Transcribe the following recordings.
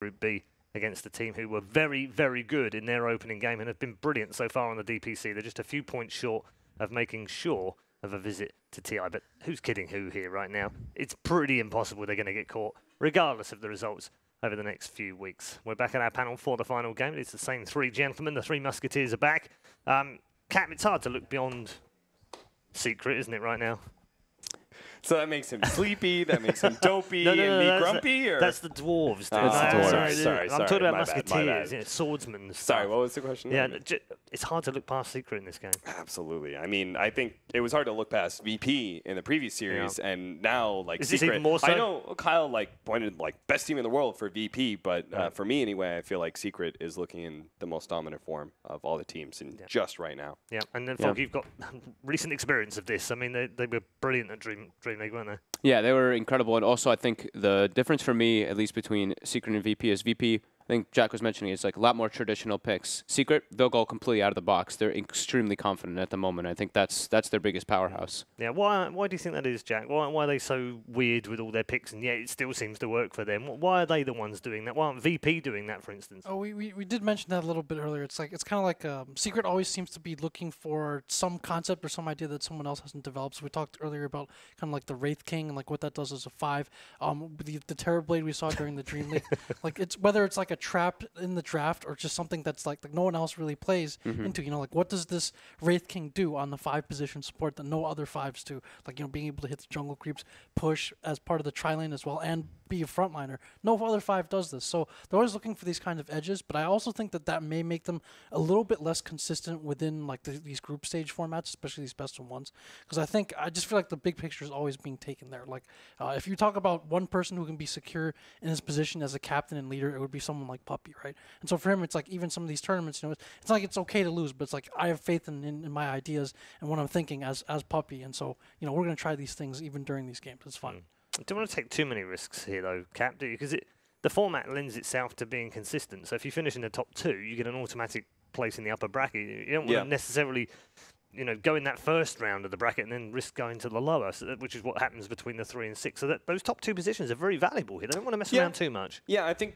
Group B against a team who were very, very good in their opening game and have been brilliant so far on the DPC. They're just a few points short of making sure of a visit to TI. But who's kidding who here right now? It's pretty impossible they're going to get caught, regardless of the results over the next few weeks. We're back at our panel for the final game. It's the same three gentlemen. The three Musketeers are back. Cap, it's hard to look beyond Secret, isn't it, right now? So that makes him sleepy, that makes him dopey, and me grumpy? Or? That's the dwarves. That's the dwarves. Sorry. I'm talking about my Musketeers, bad. swordsmen. Sorry, what was the question? Yeah, it's hard to look past Secret in this game. Absolutely. I mean, I think it was hard to look past VP in the previous series, and now, like, Is Secret. this even more so? I know Kyle, like, pointed, like, best team in the world for VP, but for me, anyway, I feel like Secret is looking in the most dominant form of all the teams just right now. Yeah, and then, Fogg, you've got recent experience of this. I mean, they were brilliant at Dream League, weren't they? Yeah, they were incredible. And also, I think the difference for me, at least between Secret and VP, is VP, I think Jack was mentioning, it's like a lot more traditional picks. Secret, they'll go completely out of the box. They're extremely confident at the moment. I think that's their biggest powerhouse. Yeah, why do you think that is, Jack? Why are they so weird with all their picks, and yet it still seems to work for them? Why are they the ones doing that? Why aren't VP doing that, for instance? Oh, we did mention that a little bit earlier. It's kind of like Secret always seems to be looking for some concept or some idea that someone else hasn't developed. So we talked earlier about kind of like the Wraith King and like what that does as a 5. The Terror Blade we saw during the Dream League, like whether it's like a trap in the draft or just something that's like no one else really plays into, you know, like what does this Wraith King do on the 5 position support that no other 5s do? Like, you know, being able to hit the jungle creeps, push as part of the tri-lane as well, and be a frontliner. No other 5 does this. So they're always looking for these kind of edges, but I also think that may make them a little bit less consistent within like these group stage formats, especially these best of ones. Because I just feel like the big picture is always being taken there. Like if you talk about one person who can be secure in his position as a captain and leader, it would be someone like Puppy, right? And so for him, it's like even some of these tournaments, you know, it's like it's okay to lose, but it's like I have faith in my ideas and what I'm thinking as Puppy. And so, you know, we're going to try these things even during these games. It's fun. I don't want to take too many risks here, though, Cap, do you? Because the format lends itself to being consistent. So if you finish in the top 2, you get an automatic place in the upper bracket. You don't want to necessarily, you know, go in that first round of the bracket and then risk going to the lower, which is what happens between the 3 and 6. So those top 2 positions are very valuable here. They don't want to mess around too much. Yeah, I think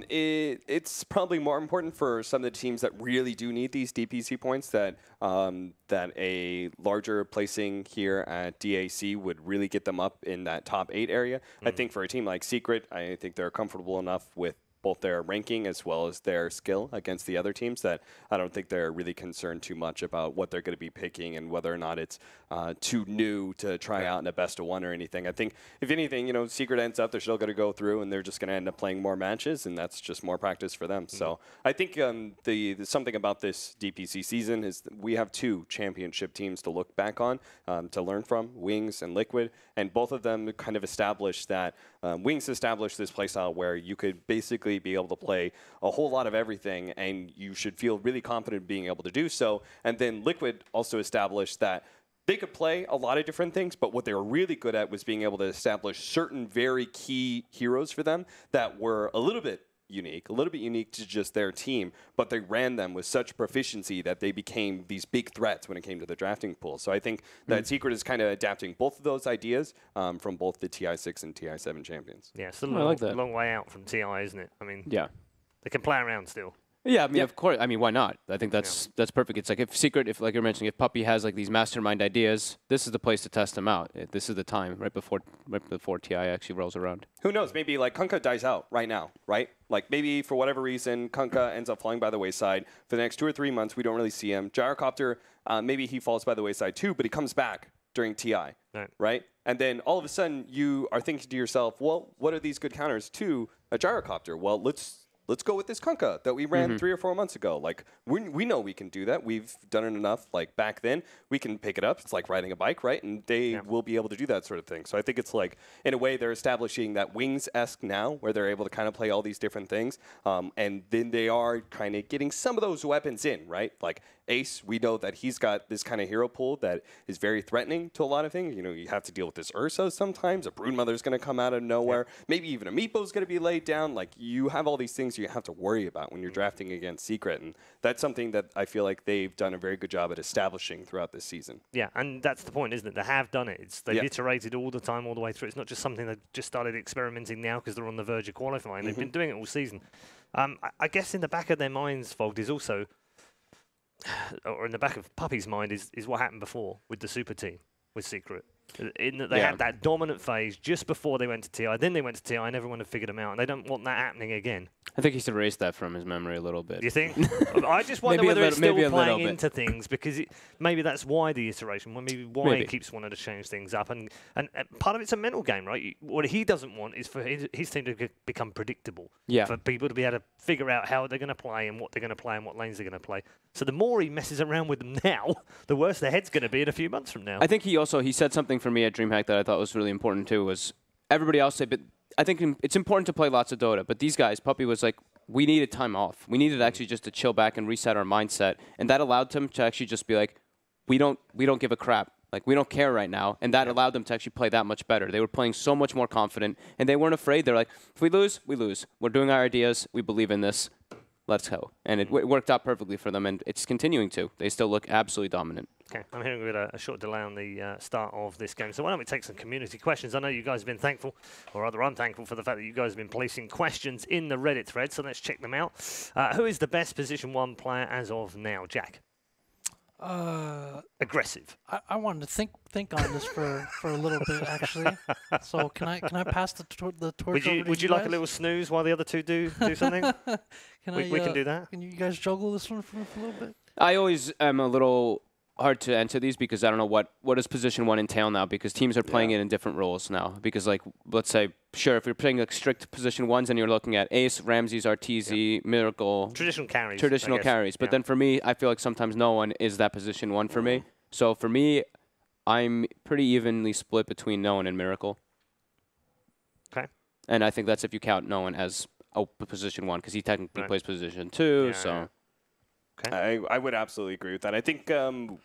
it's probably more important for some of the teams that really do need these DPC points that a larger placing here at DAC would really get them up in that top 8 area. I think for a team like Secret, I think they're comfortable enough with both their ranking as well as their skill against the other teams that I don't think they're really concerned too much about what they're going to be picking and whether or not it's too new to try out in a best of 1 or anything. I think if anything, you know, Secret ends up, they're still going to go through and they're just going to end up playing more matches, and that's just more practice for them. So I think the something about this DPC season is that we have 2 championship teams to look back on, to learn from, Wings and Liquid, and both of them kind of established that Wings established this playstyle where you could basically be able to play a whole lot of everything, and you should feel really confident being able to do so. And then Liquid also established that they could play a lot of different things, but what they were really good at was being able to establish certain very key heroes for them that were a little bit unique to just their team, but they ran them with such proficiency that they became these big threats when it came to the drafting pool. So I think that Secret is kind of adapting both of those ideas from both the TI6 and TI7 champions. Yeah, it's a long way out from TI, isn't it? I mean, they can play around still. Yeah, I mean, of course. I mean, why not? I think that's perfect. It's like if Secret, if like you're mentioning, if Puppy has like these mastermind ideas, this is the place to test them out. This is the time right before TI actually rolls around. Who knows? Maybe like Kunkka dies out right now, right? Like maybe for whatever reason, Kunkka ends up falling by the wayside for the next 2 or 3 months. We don't really see him. Gyrocopter, maybe he falls by the wayside too, but he comes back during TI, right? And then all of a sudden you are thinking to yourself, well, what are these good counters to a Gyrocopter? Well, let's go with this Kunkka that we ran 3 or 4 months ago. Like, we know we can do that. We've done it enough. Like, back then, we can pick it up. It's like riding a bike, right? And they will be able to do that sort of thing. So I think it's like, in a way, they're establishing that Wings-esque now, where they're able to kind of play all these different things. And then they are kind of getting some of those weapons in, right? Like, Ace, we know that he's got this kind of hero pool that is very threatening to a lot of things. You know, you have to deal with this Ursa sometimes. A Broodmother's going to come out of nowhere. Maybe even a Meepo's going to be laid down. Like, you have all these things you have to worry about when you're drafting against Secret. And that's something that I feel like they've done a very good job at establishing throughout this season. Yeah, and that's the point, isn't it? They have done it. They've iterated all the time, all the way through. It's not just something they've just started experimenting now because they're on the verge of qualifying. They've been doing it all season. I guess in the back of their minds, Vogt, is also, or in the back of Puppy's mind, is what happened before with the Super Team, with Secret. In that they had that dominant phase just before they went to TI, then they went to TI and everyone had figured them out, and they don't want that happening again. I think he's erased that from his memory a little bit. Do you think? I just wonder whether it's still playing into things, because maybe that's why the iteration, maybe why he keeps wanting to change things up. And part of it's a mental game, right? What he doesn't want is for his team to become predictable. Yeah. For people to be able to figure out how they're going to play and what they're going to play and what lanes they're going to play. So the more he messes around with them now, the worse their head's going to be in a few months from now. I think he said something for me at DreamHack that I thought was really important too, was everybody else said, but I think it's important to play lots of Dota, but these guys, Puppy was like, we needed time off. We needed actually just to chill back and reset our mindset, and that allowed them to actually just be like, we don't give a crap. Like, we don't care right now, and that allowed them to actually play that much better. They were playing so much more confident, and they weren't afraid. They're like, if we lose, we lose. We're doing our ideas. We believe in this. Let's go. And it worked out perfectly for them, and it's continuing to. They still look absolutely dominant. Okay, I'm hearing we've got a short delay on the start of this game. So why don't we take some community questions? I know you guys have been thankful, or rather unthankful, for the fact that you guys have been placing questions in the Reddit thread. So let's check them out. Who is the best Position 1 player as of now? Jack? Aggressive. I wanted to think on this for a little bit, actually. So can I pass the torch over to you Would you like a guys? little snooze while the other two do something? We can do that. Can you guys juggle this one for a little bit? I always am a little hard to enter these because I don't know what does Position 1 entail now, because teams are playing it in different roles now. Because, like, let's say, sure, if you're playing like strict Position 1s and you're looking at Ace, Ramses, RTZ, Miracle. Traditional carries. Traditional carries. But then for me, I feel like sometimes no one is that Position 1 for me. So for me, I'm pretty evenly split between no one and Miracle. Okay. And I think that's if you count no one as a Position 1, because he technically plays Position 2, Yeah, so... yeah. Okay. I would absolutely agree with that. I think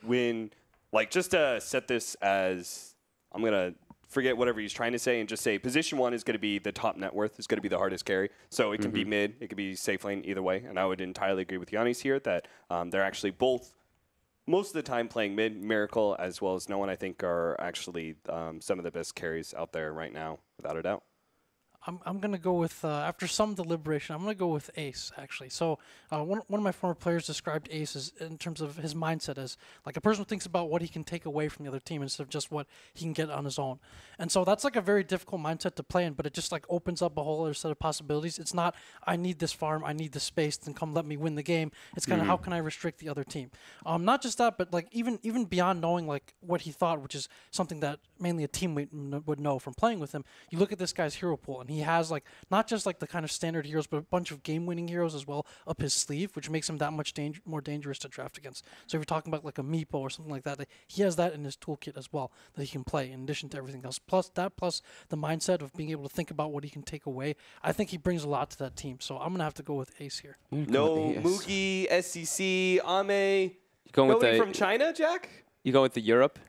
when, like, just to set this as, I'm going to forget whatever he's trying to say and just say Position 1 is going to be the top net worth, is going to be the hardest carry. So it can be mid, it could be safe lane, either way. And I would entirely agree with Yannis here that they're actually both, most of the time, playing mid. Miracle as well as No One, I think, are actually some of the best carries out there right now, without a doubt. I'm going to go with, after some deliberation, I'm going to go with Ace, actually. So one of my former players described Ace as, in terms of his mindset, as like a person who thinks about what he can take away from the other team instead of just what he can get on his own. And so that's like a very difficult mindset to play in, but it just like opens up a whole other set of possibilities. It's not, I need this farm, I need this space, then come let me win the game. It's kind of how can I restrict the other team? Not just that, but like even beyond knowing like what he thought, which is something that mainly a teammate would know from playing with him. You look at this guy's hero pool, and he has like not just like the kind of standard heroes, but a bunch of game-winning heroes as well up his sleeve, which makes him that much more dangerous to draft against. So if you're talking about like a Meepo or something like that, he has that in his toolkit as well that he can play in addition to everything else. Plus the mindset of being able to think about what he can take away. I think he brings a lot to that team. So I'm gonna have to go with Ace here. No Moogie, SCC, Ame. Going with Nobody from China, Jack? You go with the Europe?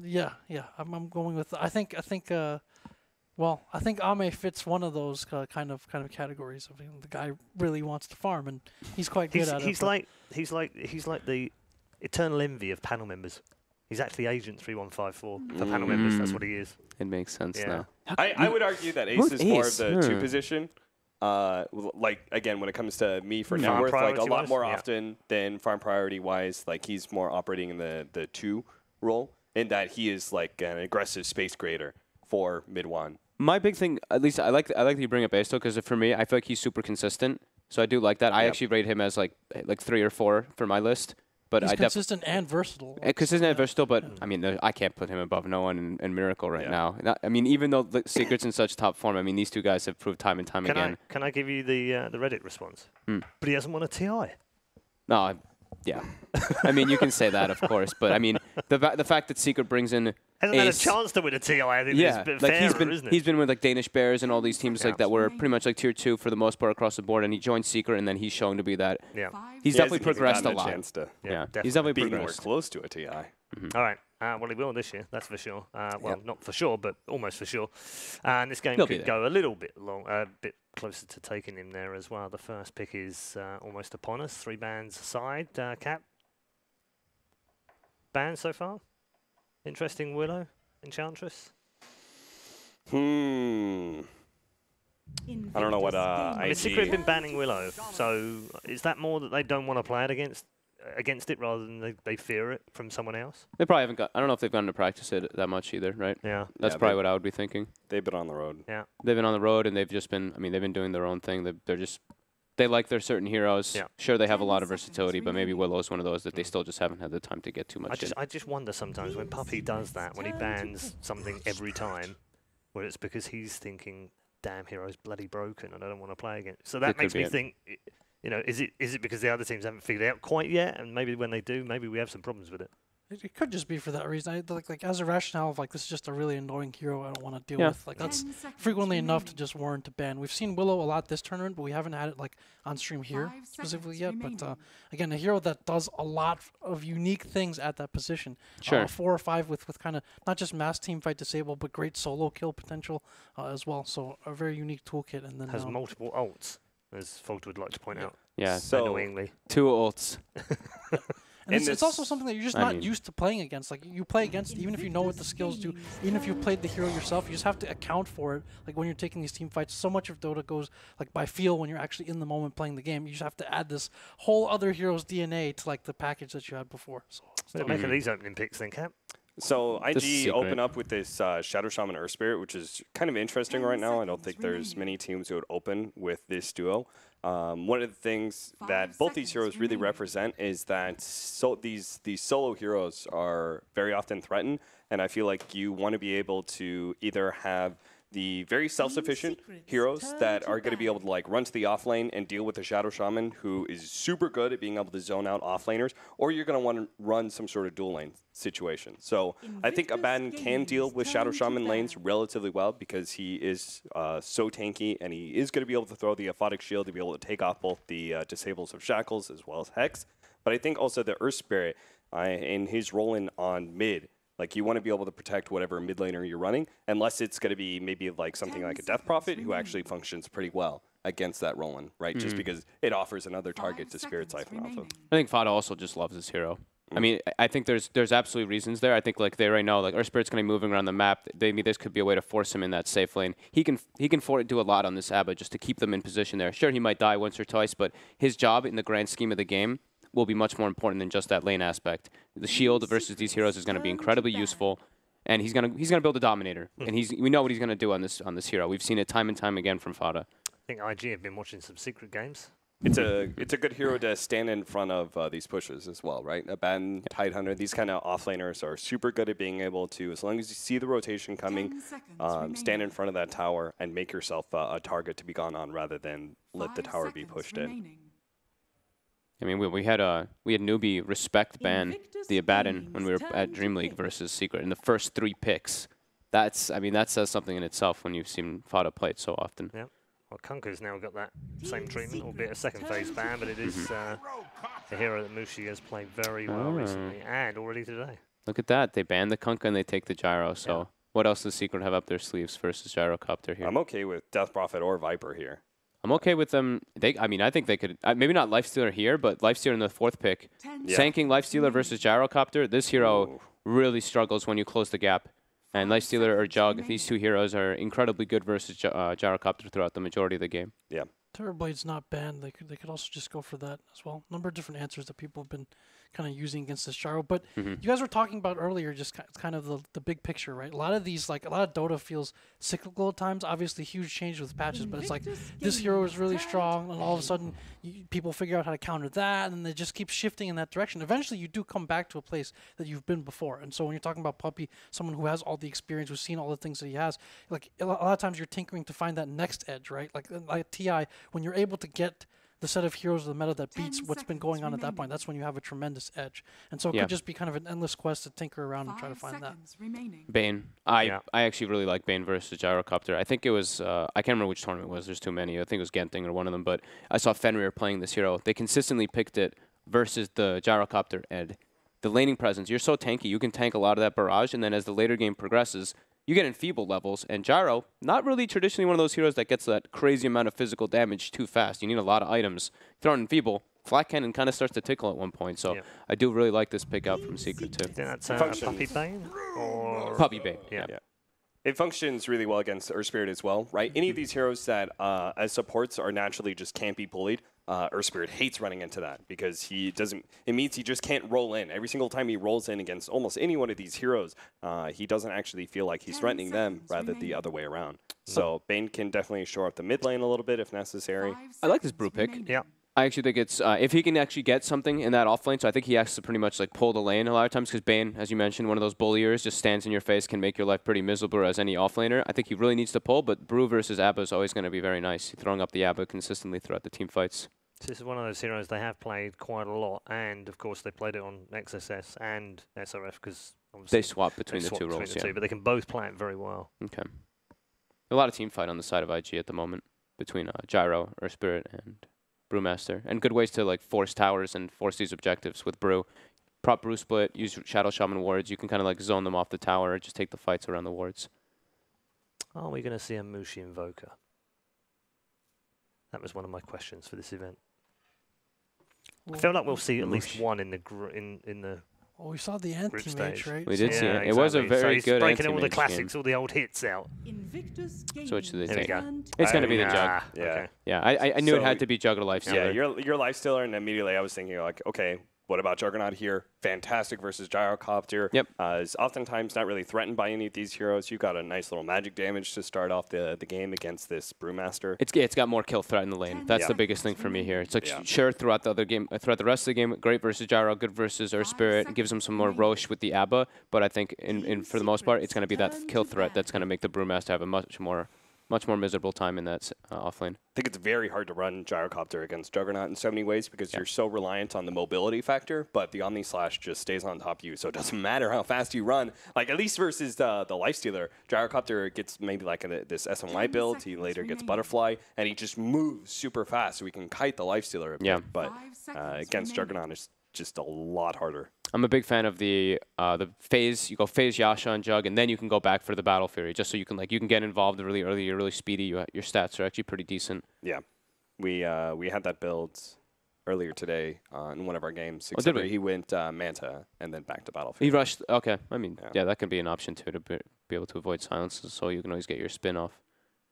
Yeah. I'm going with. I think Ame fits one of those kind of categories. I mean, the guy really wants to farm, and he's quite good at it. He's like the eternal envy of panel members. He's actually Agent 3154 for panel members. That's what he is. It makes sense now. I would argue that Ace is more of the two position. Like, again, when it comes to me for net worth, like a lot more often than farm priority wise, like he's more operating in the 2 role, in that he is like an aggressive space creator for mid 1. My big thing, at least I like that you bring up Ace, because for me, I feel like he's super consistent. So I do like that. I actually rate him as like 3 or 4 for my list. But he's consistent and versatile. Consistent and versatile, but I mean, I can't put him above No One and Miracle right now. I mean, even though the Secret's in such top form, I mean, these two guys have proved time and time again. Can I give you the Reddit response? But he hasn't won a TI. No, yeah. I mean, you can say that, of course, but I mean, the fact that Secret brings in hasn't had a chance to win a TI. I think is a bit like fairer, isn't it? He's been with like Danish Bears and all these teams like that were pretty much like tier 2 for the most part across the board, and he joined Secret, and then he's shown to be that. Yeah. He's definitely progressed a lot. Definitely. He's definitely being more progressed. close to a TI. All right. Well, he will this year, that's for sure. Well, not for sure, but almost for sure. And this game could go a little bit long, a bit closer to taking him there as well. The first pick is almost upon us. 3 bans aside. Cap? Ban so far? Interesting Willow, Enchantress? I don't know what I mean, IG... Secret have been banning Willow, so is that more that they don't want to play it against it rather than they fear it from someone else? They probably haven't got. I don't know if they've gotten to practice it that much either, right? Yeah. That's probably what I would be thinking. They've been on the road. Yeah. They've been on the road and they've just been. I mean, they've been doing their own thing. They're just. They like their certain heroes. Yeah. Sure, they have a lot of versatility, but maybe Willow's one of those that they still just haven't had the time to get too much in. I just wonder sometimes when Puppy does that, when he bans something every time, where it's because he's thinking, damn, hero's bloody broken and I don't want to play again. So that makes me think, you know, is it because the other teams haven't figured it out quite yet? And maybe when they do, maybe we have some problems with it. It could just be for that reason. Like as a rationale of like, this is just a really annoying hero I don't want to deal with. Like that's frequently enough to just warrant a ban. We've seen Willow a lot this tournament, but we haven't had it like on stream here specifically yet. But again, a hero that does a lot of unique things at that position. Sure. 4 or 5 with kind of not just mass team fight disable, but great solo kill potential as well. So a very unique toolkit. And then has multiple ults, as Fogt would like to point out. Yeah. So annoyingly. 2 ults. And it's also something that you're just not used to playing against. Like, you play against, even if you know what the skills do, even if you played the hero yourself, you just have to account for it. Like, when you're taking these team fights, so much of Dota goes, like, by feel when you're actually in the moment playing the game. You just have to add this whole other hero's DNA to, like, the package that you had before. So, what do you make of these opening picks then, Cap? So IG open up with this Shadow Shaman Earth Spirit, which is kind of interesting right now. I don't think there's many teams who would open with this duo. One of the things that both these heroes really represent is that these solo heroes are very often threatened, and I feel like you want to be able to either have the very self-sufficient heroes that are going to be able to like run to the off lane and deal with the Shadow Shaman who is super good at being able to zone out off laners, or you're going to want to run some sort of dual lane situation. So I think Abaddon can deal with Shadow Shaman lanes relatively well because he is so tanky, and he is going to be able to throw the Aphotic Shield to be able to take off both the disables of Shackles as well as Hex. But I think also the Earth Spirit in his rolling on mid, like, you want to be able to protect whatever mid laner you're running, unless it's going to be maybe like something like a Death Prophet who actually functions pretty well against that Roland, right? Just because it offers another target to Spirit Siphon off of. I think Fada also just loves this hero. I mean, I think there's absolutely reasons there. I think like they right now, like our Spirit's going to be moving around the map. Maybe this could be a way to force him in that safe lane. He can do a lot on this Abba just to keep them in position there. Sure, he might die once or twice, but his job in the grand scheme of the game will be much more important than just that lane aspect. The shield versus these heroes is going to be incredibly useful, and he's gonna build a Dominator, and we know what he's going to do on this hero. We've seen it time and time again from Fada. I think IG have been watching some secret games. It's a good hero to stand in front of these pushes as well, right? Abaddon, Tidehunter, these kind of offlaners are super good at being able to, as long as you see the rotation coming, stand in front of that tower and make yourself a target to be gone on rather than let the tower be pushed in. I mean, we had newbie respect ban the Abaddon when we were at Dream League versus Secret in the first 3 picks. That says something in itself when you've seen Fada play it so often. Yeah. Well, Kunka's now got that same treatment, albeit a second phase ban, but it is a hero that Mushi has played very well recently and already today. Look at that. They ban the Kunkka and they take the Gyro. So what else does Secret have up their sleeves versus Gyrocopter here? I'm okay with Death Prophet or Viper here. I'm okay with them. I think they could, maybe not Lifestealer here, but Lifestealer in the 4th pick. Sanking Lifestealer versus Gyrocopter. This hero really struggles when you close the gap. And Lifestealer or Jug, these 2 heroes are incredibly good versus Gyrocopter throughout the majority of the game. Yeah. Terrorblade's not banned. They could also just go for that as well. Number of different answers that people have been kind of using against this Gyro. But you guys were talking about earlier just kind of the big picture, right? A lot of these, like a lot of Dota feels cyclical at times. Obviously, huge change with patches, but it's like this hero is really strong, and all of a sudden people figure out how to counter that, and they just keep shifting in that direction. Eventually, you do come back to a place that you've been before. And so when you're talking about Puppy, someone who has all the experience, who's seen all the things that he has, like a lot of times you're tinkering to find that next edge, right? Like TI, when you're able to get the set of heroes of the meta that beats what's been going on at that point, that's when you have a tremendous edge. And so it could just be kind of an endless quest to tinker around and try to find that. Bane. I actually really like Bane versus Gyrocopter. I think it was, I can't remember which tournament it was. There's too many. I think it was Genting or one of them. But I saw Fenrir playing this hero. They consistently picked it versus the Gyrocopter Ed. The laning presence, you're so tanky. You can tank a lot of that barrage. And then as the later game progresses, you get enfeebled levels, and Gyro, not really traditionally one of those heroes that gets that crazy amount of physical damage too fast. You need a lot of items. Throw in Enfeeble, Flat Cannon kind of starts to tickle at one point, so I do really like this pick out from Secret too. Do you think that's a Puppy Bane? Or Puppy Bane, yeah. It functions really well against Earth Spirit as well, right? Any of these heroes that, as supports, are naturally just can't be bullied, Earth Spirit hates running into that because he doesn't. It means he just can't roll in. Every single time he rolls in against almost any one of these heroes, he doesn't actually feel like he's threatening them, rather the other way around. So Bane can definitely shore up the mid lane a little bit if necessary. I like this Brew pick. Yeah. I actually think it's, if he can actually get something in that off lane, so I think he has to pretty much like pull the lane a lot of times, because Bane, as you mentioned, one of those bulliers, just stands in your face, can make your life pretty miserable as any off laner. I think he really needs to pull, but Brew versus Abba is always going to be very nice, throwing up the Abba consistently throughout the team fights. So this is one of those heroes they have played quite a lot, and of course they played it on XSS and SRF, because they swap between the two roles, but they can both play it very well. Okay. A lot of team fight on the side of IG at the moment between Gyro, Earth Spirit, and Brewmaster, and good ways to like force towers and force these objectives with Brew. Prop Brew split, use Shadow Shaman wards. You can kind of like zone them off the tower, or just take the fights around the wards. Are we going to see a Mushi Invoker? That was one of my questions for this event. I feel like we'll see at least one in the in the. Well, we saw the anti-mage, right? We did see it. Exactly. It was a very so good breaking all the anti-mage classics, game. all the old hits out. So which do they There we think? go. It's going to be the Jug. Yeah. Okay. Yeah, I knew it So had to be Jug or Lifestealer. Yeah, you're Lifestealer, and immediately I was thinking, like, okay, what about Juggernaut here? Fantastic versus Gyrocopter. Yep. Is oftentimes not really threatened by any of these heroes. You got a nice little magic damage to start off the game against this Brewmaster. It's got more kill threat in the lane. That's the biggest thing for me here. It's like sure throughout the other game, throughout the rest of the game, great versus Gyro, good versus Earth Spirit. It gives him some more Roche with the Abba, but I think in for the most part, it's going to be that kill threat that's going to make the Brewmaster have a much more miserable time in that offlane. I think it's very hard to run Gyrocopter against Juggernaut in so many ways because you're so reliant on the mobility factor, but the Omni Slash just stays on top of you, so it doesn't matter how fast you run. Like, at least versus the Lifestealer, Gyrocopter gets maybe like this SMY build, he later gets Butterfly, and he just moves super fast, so we can kite the Lifestealer a bit, but against Juggernaut, it's just a lot harder. I'm a big fan of the phase. You go phase Yasha on Jug, and then you can go back for the Battle Fury, just so you can get involved really early. You're really speedy. Your stats are actually pretty decent. Yeah, we had that build earlier today in one of our games. Oh, did we? He went Manta and then back to Battle Fury. He rushed. Okay, I mean, yeah, that could be an option too, to be able to avoid silences, so you can always get your spin off.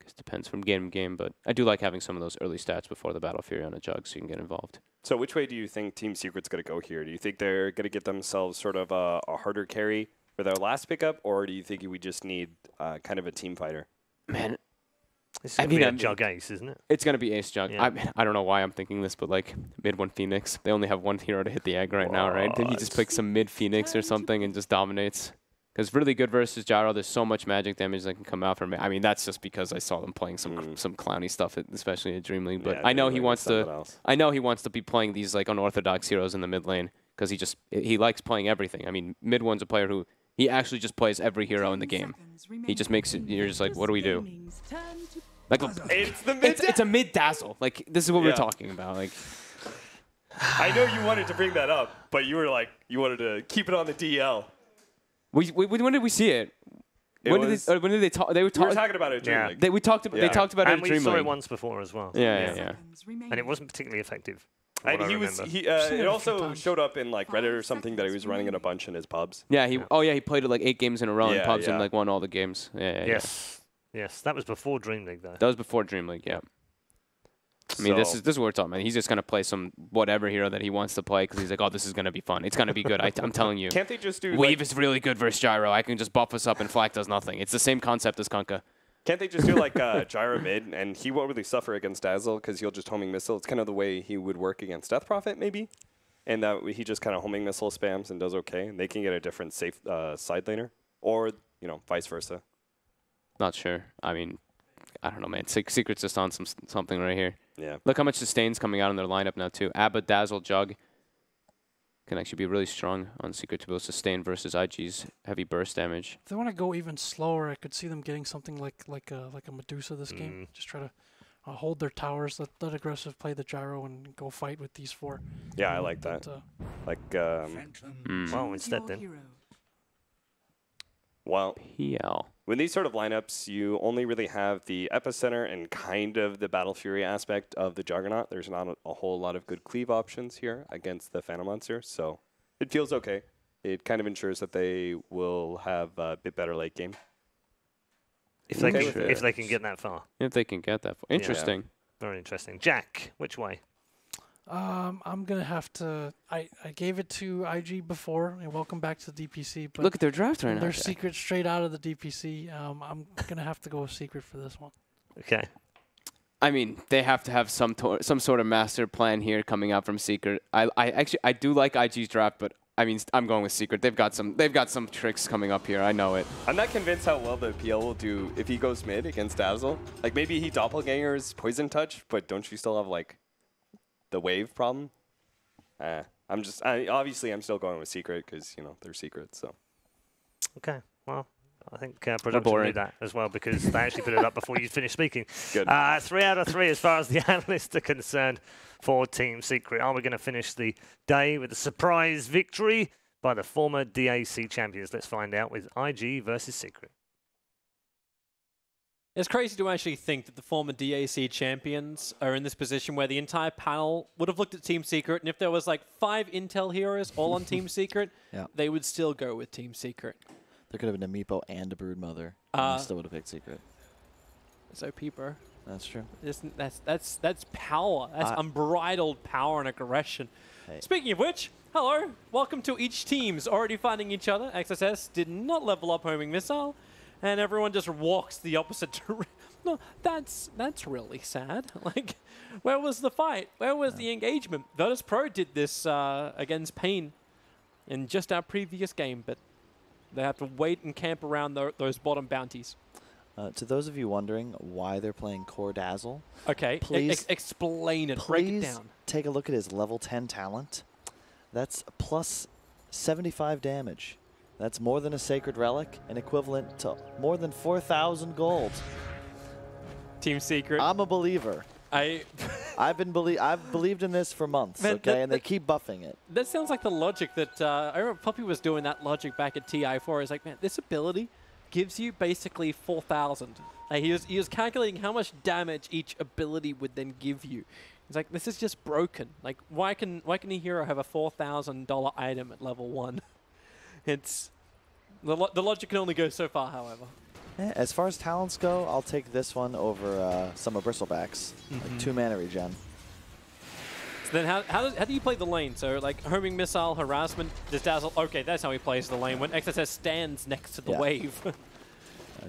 It depends from game to game, but I do like having some of those early stats before the Battle Fury on a Jug, so you can get involved. So which way do you think Team Secret's going to go here? Do you think they're going to get themselves sort of a harder carry for their last pickup, or do you think we just need kind of a team fighter? Man, It's going to be a Jug Ace, isn't it? it's going to be Ace Jug. Yeah. I don't know why I'm thinking this, but like mid one Phoenix. They only have one hero to hit the egg right now, right? Then he just picks some mid Phoenix or something and just dominates. Because really good versus Gyro, there's so much magic damage that can come out from it. I mean, that's just because I saw them playing some clowny stuff, especially in Dream League. But I know he wants to. I know he wants to be playing these like unorthodox heroes in the mid lane because he likes playing everything. I mean, mid one's a player who he actually just plays every hero in the game. He just makes it. You're just like, what do we do? Like It's the mid. it's a mid dazzle. Like this is what we're talking about. Like I know you wanted to bring that up, but you were like you wanted to keep it on the DL. When did we see it? When did they talk? They were We were talking about it. Yeah. League. They talked about it And at we Dream saw League. it once before as well. Yeah. And it wasn't particularly effective. And he was. It also times. showed up in like Reddit or something that he was running it a bunch in his pubs. Yeah, he played it like 8 games in a row in Yeah, pubs and yeah. like won all the games. Yeah. Yes, that was before Dream League though. That was before Dream League, yeah. I mean, this is what we're talking about. He's just going to play some whatever hero that he wants to play because he's like, oh, this is going to be fun. It's going to be good. I'm telling you. Can't they just do? Weave is really good versus Gyro. I can just buff us up and Flak does nothing. It's the same concept as Kunkka. Can't they just do like Gyro mid, and he won't really suffer against Dazzle because he'll just homing missile. It's kind of the way he would work against Death Prophet, maybe, and that he just kind of homing missile spams and does okay, and they can get a different safe side laner, or vice versa. Not sure. I mean, I don't know, man. Secret's just on something right here. Yeah. Look how much sustain's coming out in their lineup now, too. Abba, Dazzle, Jug can actually be really strong on Secret to be able to sustain versus IG's heavy burst damage. If they want to go even slower, I could see them getting something like a Medusa this game. Just try to hold their towers, let aggressive play the Gyro, and go fight with these 4. Yeah, I like that. Well, instead then. Well, PL. when these sort of lineups, you only really have the epicenter and kind of the Battle Fury aspect of the Juggernaut. There's not a whole lot of good cleave options here against the Phantom Monster, so it feels okay. It kind of ensures that they will have a bit better late game. If they can get that far. If they can get that far. Interesting. Yeah. Very interesting. Jack, which way? I'm gonna have to. I gave it to IG before, and welcome back to the DPC. But Look at their draft right now. their secret straight out of the DPC. I'm gonna have to go with secret for this one. Okay. I mean, they have to have some sort of master plan here coming out from Secret. I do like IG's draft, but I mean, I'm going with Secret. They've got some tricks coming up here. I know it. I'm not convinced how well the PL will do if he goes mid against Dazzle. Like maybe he doppelgangers Poison Touch, but don't you still have like the wave problem? Obviously I'm still going with Secret because they're Secret. So. Okay. Well, I think production knew that as well because they actually put it up before you finished speaking. Good. 3 out of 3 as far as the analysts are concerned for Team Secret. Are we going to finish the day with a surprise victory by the former DAC champions? Let's find out with IG versus Secret. It's crazy to actually think that the former DAC champions are in this position where the entire panel would have looked at Team Secret, and if there was like 5 Intel heroes all on Team Secret, they would still go with Team Secret. There could have been a Meepo and a Broodmother, and I still would have picked Secret. It's OP, bro. That's true. That's power. That's unbridled power and aggression. Hey. Speaking of which, hello. Welcome to each team's already finding each other. XSS did not level up homing missile, and everyone just walks the opposite direction. No, that's really sad. Like, where was the fight? Where was the engagement? Virtus Pro did this against Pain in just our previous game, but they have to wait and camp around those bottom bounties. To those of you wondering why they're playing Core Dazzle, okay, please explain it. Break it down. Take a look at his level 10 talent. That's plus 75 damage. That's more than a Sacred Relic and equivalent to more than 4,000 gold. Team Secret. I'm a believer. I've believed in this for months, Man, okay, and they keep buffing it. That sounds like the logic that I remember Puppy was doing that logic back at TI4. He's like, man, this ability gives you basically 4,000. He was calculating how much damage each ability would then give you. He's like, this is just broken. Like, why can a hero have a $4,000 item at level 1? It's the logic can only go so far, however. Yeah, as far as talents go, I'll take this one over some of Bristlebacks. Like 2 mana regen. So then how do you play the lane? So like homing missile, harassment, does Dazzle... Okay, that's how he plays the lane when XSS stands next to the wave.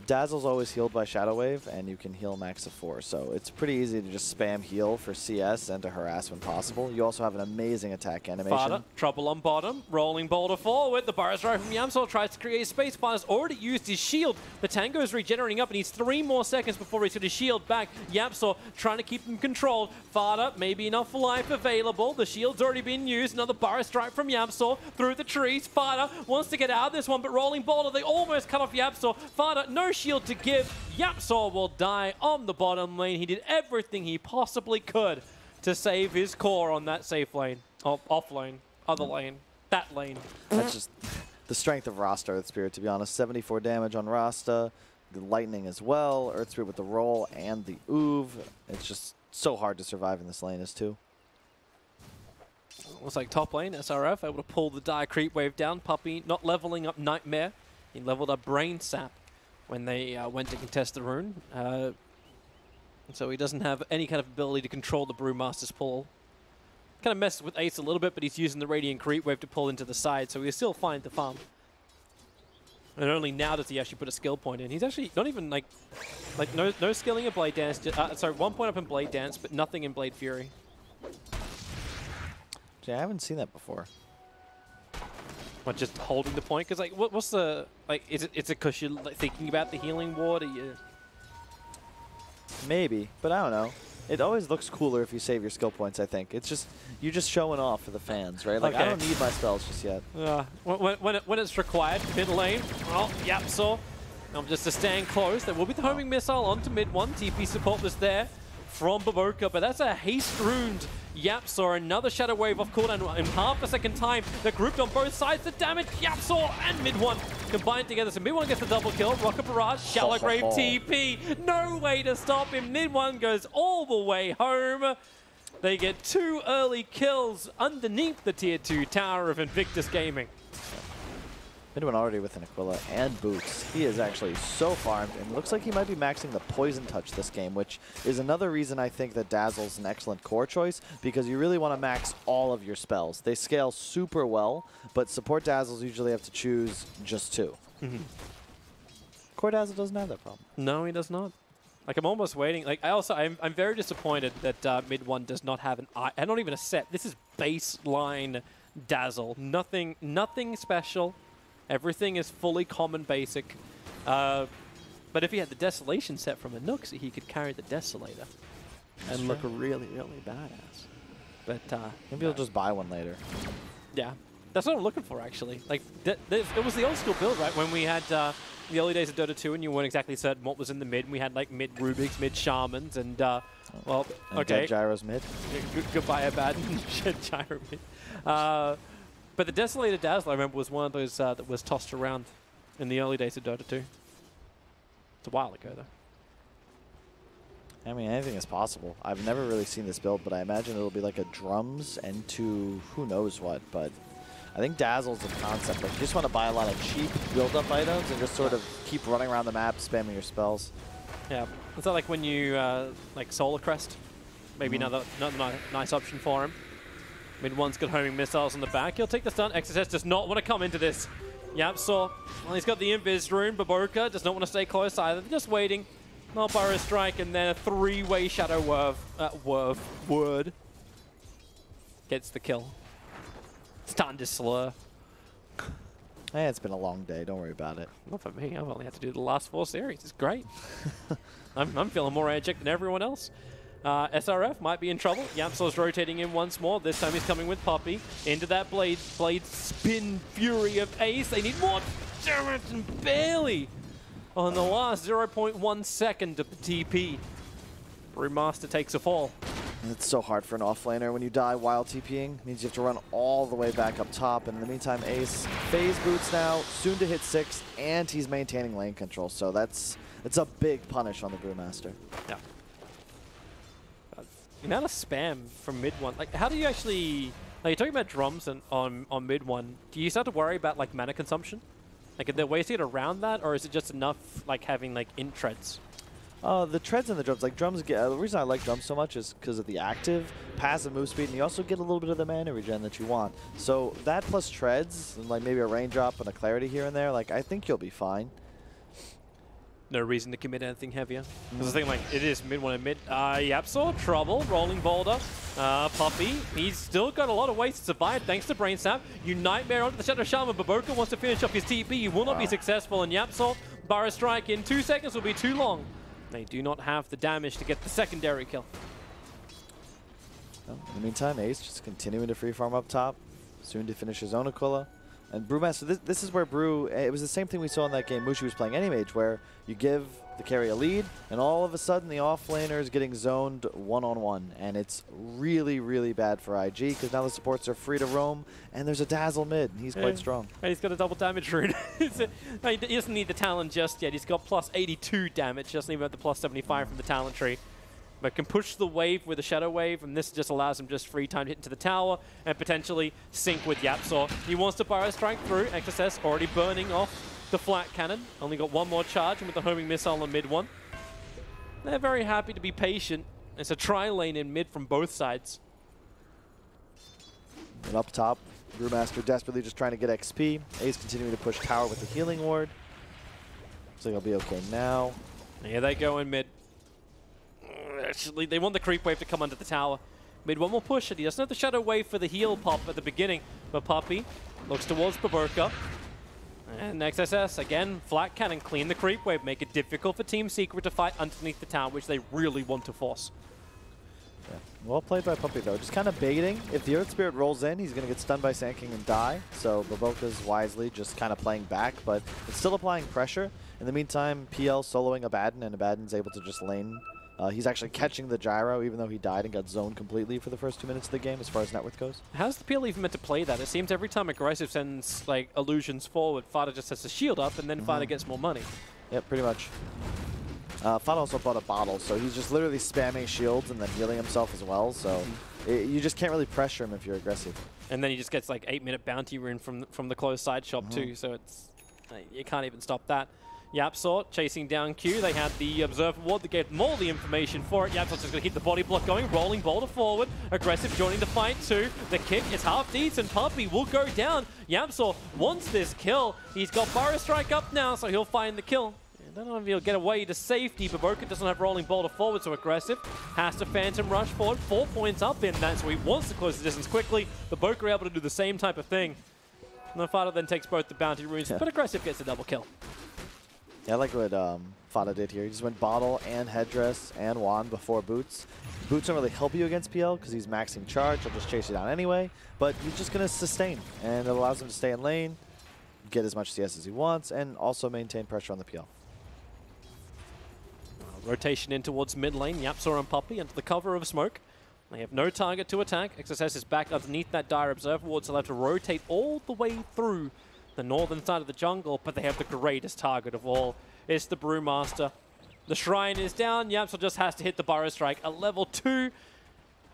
Dazzle's always healed by Shadow Wave, and you can heal max of 4. So it's pretty easy to just spam heal for CS and to harass when possible. You also have an amazing attack animation. Fada, trouble on bottom, rolling boulder forward. The burst right from Yamsor tries to create space. Fada's already used his shield. The Tango's regenerating up and needs 3 more seconds before he's got his shield back. Yamsor trying to keep them controlled. Fada, maybe enough life available. The shield's already been used. Another burst strike from Yamsor through the trees. Fada wants to get out of this one, but rolling boulder, they almost cut off Yamsor. Fada, no shield to give. Yapsor will die on the bottom lane. He did everything he possibly could to save his core on that safe lane. Oh, off lane, other lane, that lane. That's just the strength of Rasta Earth Spirit, to be honest. 74 damage on Rasta. The lightning as well. Earth Spirit with the roll and the Oov. It's just so hard to survive in this lane as too. Looks like top lane, SRF able to pull the dire creep wave down. Puppy not leveling up Nightmare. He leveled up Brain Sap when they went to contest the rune. So he doesn't have any kind of ability to control the Brewmaster's pull. Kind of messes with Ace a little bit, but he's using the Radiant Creep Wave to pull into the side, so he'll still find the farm. And only now does he actually put a skill point in. He's actually not even like no skilling in Blade Dance. Sorry, 1 point up in Blade Dance, but nothing in Blade Fury. Yeah, I haven't seen that before. What, just holding the point? Because like, what's the like? Is it because you're like, thinking about the healing ward? Or you... Maybe, but I don't know. It always looks cooler if you save your skill points, I think. It's just, you're just showing off for the fans, right? Like, okay. I don't need my spells just yet. When it's required, mid lane. Oh, Yapsor. Just to stand close. There will be the homing missile onto mid one. TP support was there from Baboka, but that's a haste ruined Yapsor. Another Shadow Wave off cooldown in half a second time. They're grouped on both sides. The damage, Yapsor and mid one combined together. So Mid1 gets the double kill. Rocket Barrage, Shallow Grave TP. No way to stop him. Mid1 goes all the way home. They get 2 early kills underneath the Tier 2 tower of Invictus Gaming. Mid1 already with an Aquila and boots. He is actually so farmed, and looks like he might be maxing the Poison Touch this game, which is another reason I think that Dazzle's an excellent core choice, because you really want to max all of your spells. They scale super well, but support Dazzles usually have to choose just 2. Core Dazzle doesn't have that problem. No, he does not. Like, I'm almost waiting. Like, I'm very disappointed that Mid1 does not have and not even a set. This is baseline Dazzle. Nothing special. Everything is fully common basic. But if he had the Desolation set from a Nooks, he could carry the Desolator and look really, really badass. But maybe he'll just buy one later. Yeah, that's what I'm looking for, actually. Like, it was the old school build, right? When we had the early days of Dota 2 and you weren't exactly certain what was in the mid. And we had, like, mid Rubiks, mid Shamans, and, well, and okay. Dead Gyro's mid. Goodbye, Abaddon. Shed Gyro mid. But the Desolator Dazzler, I remember, was one of those that was tossed around in the early days of Dota 2. It's a while ago, though. I mean, anything is possible. I've never really seen this build, but I imagine it'll be like a drums and to who knows what. But I think Dazzle's the concept. Like, you just want to buy a lot of cheap build-up items and just sort of keep running around the map, spamming your spells. Yeah, it's not like when you, like Solar Crest. Maybe another nice option for him. Mid1's got homing missiles on the back. He'll take the stun. XSS does not want to come into this. Yapsaw, well, he's got the Invis rune. Baboka does not want to stay close either. They're just waiting. Not Burrow Strike, and then a 3-way Shadow Word gets the kill. Starting to slur. Hey, it's been a long day. Don't worry about it. Not for me. I've only had to do the last 4 series. It's great. I'm feeling more rage than everyone else. SRF might be in trouble. Yamsaw's rotating in once more. This time he's coming with Puppey. Into that blade spin fury of Ace. They need more damage, and barely on the last 0.1 second of the TP. Brewmaster takes a fall. It's so hard for an offlaner when you die while TPing. It means you have to run all the way back up top. And in the meantime, Ace phase boots now, soon to hit 6, and he's maintaining lane control. So it's a big punish on the Brewmaster. Yeah. The amount of spam from Mid1, like, how do you actually, like, you're talking about drums on Mid1, do you start to worry about, like, mana consumption? Like, are there ways to get around that, or is it just enough, like, having, like, int treads? The treads and the drums, like drums, the reason I like drums so much is because of the active, passive move speed, and you also get a little bit of the mana regen that you want. So that plus treads, and like maybe a raindrop and a clarity here and there, like I think you'll be fine. No reason to commit anything heavier. Because the thing, like, it is Mid1 and mid. Yapsaw, trouble, rolling boulder. Puppey, he's still got a lot of ways to survive thanks to Brain Sap. You Nightmare onto the Shadow Shaman. Baboka wants to finish off his TP. He will not be successful. And Yapsaw, Burrow Strike in 2 seconds will be too long. They do not have the damage to get the secondary kill. Well, in the meantime, Ace just continuing to free farm up top. Soon to finish his own Aquila. And Brewmaster, this is where Brew, it was the same thing we saw in that game Mushi was playing Anti-Mage, where you give the carry a lead, and all of a sudden the offlaner is getting zoned one-on-one. And it's really, really bad for IG, because now the supports are free to roam, and there's a Dazzle mid, and he's quite strong. And he's got a double damage rune. He doesn't need the talent just yet. He's got plus 82 damage, doesn't even have the plus 75 from the talent tree. But can push the wave with a Shadow Wave, and this just allows him just free time to hit into the tower and potentially sync with Yapsaw. He wants to Burrow Strike through. XSS already burning off the flat cannon. Only got one more charge, and with the homing missile on Mid1. They're very happy to be patient. It's a tri-lane in mid from both sides. And up top, Brewmaster desperately just trying to get XP. Ace continuing to push tower with the healing ward. Looks like he'll be okay now. Here they go in mid. Actually, they want the creep wave to come under the tower. Mid1 will push it. He doesn't have the Shadow Wave for the heal pop at the beginning. But Puppey looks towards Baboka. And XSS, again, flat cannon, clean the creep wave, make it difficult for Team Secret to fight underneath the tower, which they really want to force. Yeah. Well played by Puppey, though. Just kind of baiting. If the Earth Spirit rolls in, he's going to get stunned by Sand King and die. So Baboka's wisely just kind of playing back, but it's still applying pressure. In the meantime, PL soloing Abaddon, and Abaddon's able to just lane He's actually catching the gyro, even though he died and got zoned completely for the first 2 minutes of the game, as far as net worth goes. How's the PL even meant to play that? It seems every time Aggressive sends like illusions forward, Fada just has to shield up, and then Fada gets more money. Yep, pretty much. Fada also bought a bottle, so he's just literally spamming shields and then healing himself as well, so you just can't really pressure him if you're aggressive. And then he just gets like 8-minute bounty rune from the closed side shop too, so it's you can't even stop that. Yapsor chasing down Q. They had the Observer Ward that gave them all the information for it. Yapsor's just going to keep the body block going. Rolling Boulder forward. Aggressive joining the fight too. The kick is half decent. Puppey will go down. Yapsor wants this kill. He's got Burrow Strike up now, so he'll find the kill. I don't know if he'll get away to safety, but Bo1 doesn't have Rolling Boulder forward, so Aggressive has to Phantom Rush forward. 4 points up in that, so he wants to close the distance quickly, but Bo1 are able to do the same type of thing. And the Fada then takes both the bounty runes, but Aggressive gets a double kill. Yeah, I like what Fada did here. He just went Bottle and Headdress and Wand before Boots. Boots don't really help you against PL because he's maxing charge. He'll just chase you down anyway, but he's just going to sustain, and it allows him to stay in lane, get as much CS as he wants, and also maintain pressure on the PL. Rotation in towards mid lane. Yapsor and Puppey under the cover of smoke. They have no target to attack. XSS is back underneath that dire Observer Ward, so they'll have to rotate all the way through the northern side of the jungle, but they have the greatest target of all. It's the Brewmaster. The Shrine is down. Yapsor just has to hit the Burrow Strike, a level 2,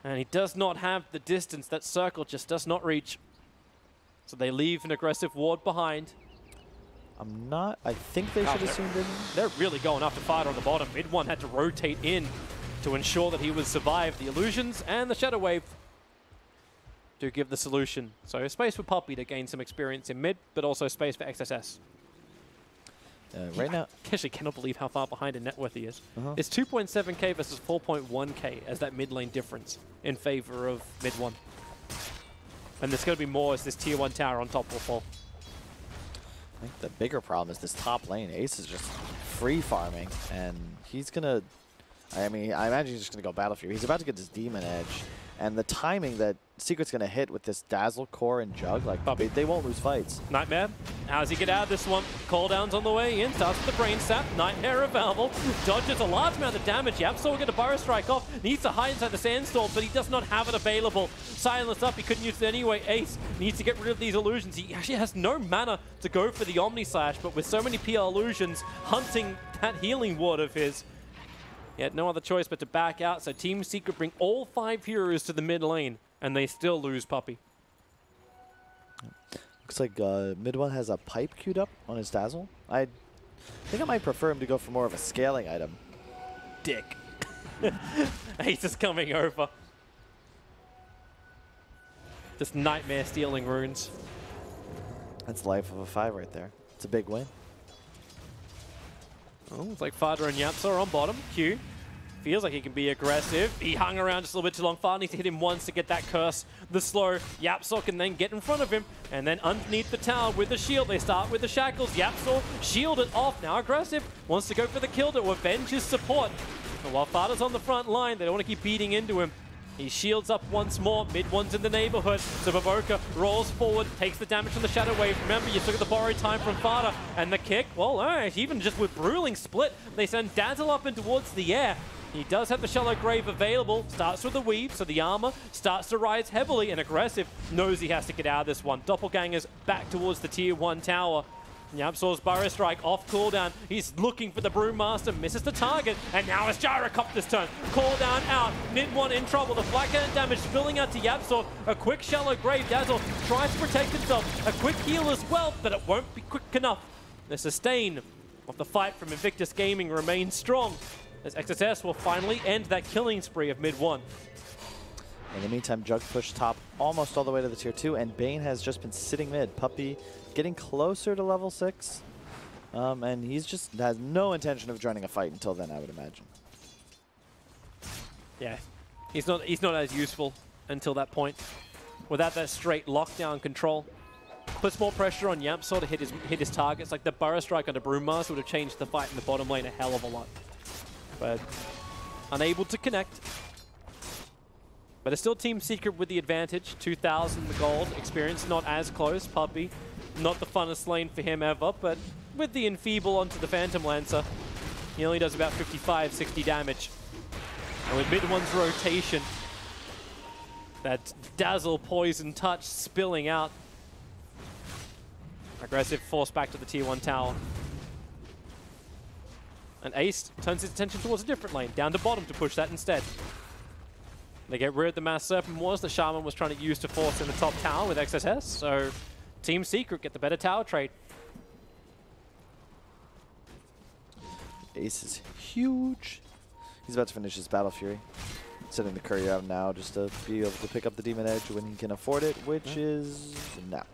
and he does not have the distance. That circle just does not reach. So they leave an aggressive ward behind. I think they should have zoomed in. They're really going after Fada on the bottom. Mid1 had to rotate in to ensure that he would survive the illusions, and the Shadow Wave do give the solution. So space for Puppey to gain some experience in mid, but also space for XSS. Right now, I actually cannot believe how far behind in net worth he is. It's 2.7k versus 4.1k as that mid lane difference in favor of mid1. And there's going to be more as this tier 1 tower on top will fall. I think the bigger problem is this top lane. Ace is just free farming, and he's gonna. I mean, I imagine he's just gonna go Battlefield. He's about to get this Demon Edge, and the timing that Secret's gonna hit with this Dazzle, Core, and Jug, like they won't lose fights. Nightmare, how does he get out of this one? Cooldown's on the way in, starts with the Brain Sap, Nightmare available, dodges a large amount of damage. Yapsor will get a Burrow Strike off, needs to hide inside the Sandstorm, but he does not have it available. Silence up, he couldn't use it anyway. Ace needs to get rid of these illusions. He actually has no mana to go for the Omni Slash, but with so many PL illusions hunting that healing ward of his, he had no other choice but to back out, so Team Secret bring all 5 heroes to the mid lane, and they still lose Puppey. Looks like mid1 has a pipe queued up on his Dazzle. I think I might prefer him to go for more of a scaling item. Dick. Ace is coming over. Just Nightmare stealing runes. That's life of a 5 right there. It's a big win. Oh, it's like Fada and Yapsor on bottom. Q feels like he can be aggressive. He hung around just a little bit too long. Fada needs to hit him once to get that curse. The slow. Yapsor can then get in front of him. And then underneath the tower with the shield, they start with the shackles. Yapsor shielded off. Now aggressive. Wants to go for the kill to avenge his support. But while Fada's on the front line, they don't want to keep beating into him. He shields up once more. Mid1's in the neighborhood. So Bo1 rolls forward, takes the damage from the Shadow Wave. Remember, you took the borrowed time from Fada. And the kick, well, alright, even just with Bruling Split, they send Dazzle up and towards the air. He does have the Shallow Grave available. Starts with the weave, so the armor starts to rise heavily, and aggressive knows he has to get out of this one. Doppelganger's back towards the tier 1 tower. Yapsor's Burrow Strike off cooldown. He's looking for the Brewmaster, misses the target, and now it's Gyrocopter's turn. Cooldown out, mid1 in trouble. The flat cannon damage spilling out to Yapsor. A quick Shallow Grave. Dazzle tries to protect himself. A quick heal as well, but it won't be quick enough. The sustain of the fight from Invictus Gaming remains strong, as XSS will finally end that killing spree of mid1. In the meantime, Jug pushed top almost all the way to the tier 2, and Bane has just been sitting mid. Puppey getting closer to level 6, and he's just has no intention of joining a fight until then, I would imagine. Yeah, he's not as useful until that point. Without that straight lockdown control, puts more pressure on Yapsor to hit his targets. Like the Burrow Strike under Brewmaster would have changed the fight in the bottom lane a hell of a lot. But unable to connect. But it's still Team Secret with the advantage. 2,000 the gold. Experience not as close. Puppey, not the funnest lane for him ever, but with the Enfeeble onto the Phantom Lancer, he only does about 55, 60 damage. And with mid-one's rotation, that Dazzle Poison Touch spilling out. Aggressive force back to the tier 1 tower. And Ace turns his attention towards a different lane, down to bottom to push that instead. They get rid of the Mass Serpent Wars that Shaman was trying to use to force in the top tower with XSS, so Team Secret get the better tower trade. Ace is huge. He's about to finish his Battle Fury. Sending the courier out now just to be able to pick up the Demon Edge when he can afford it, which is now.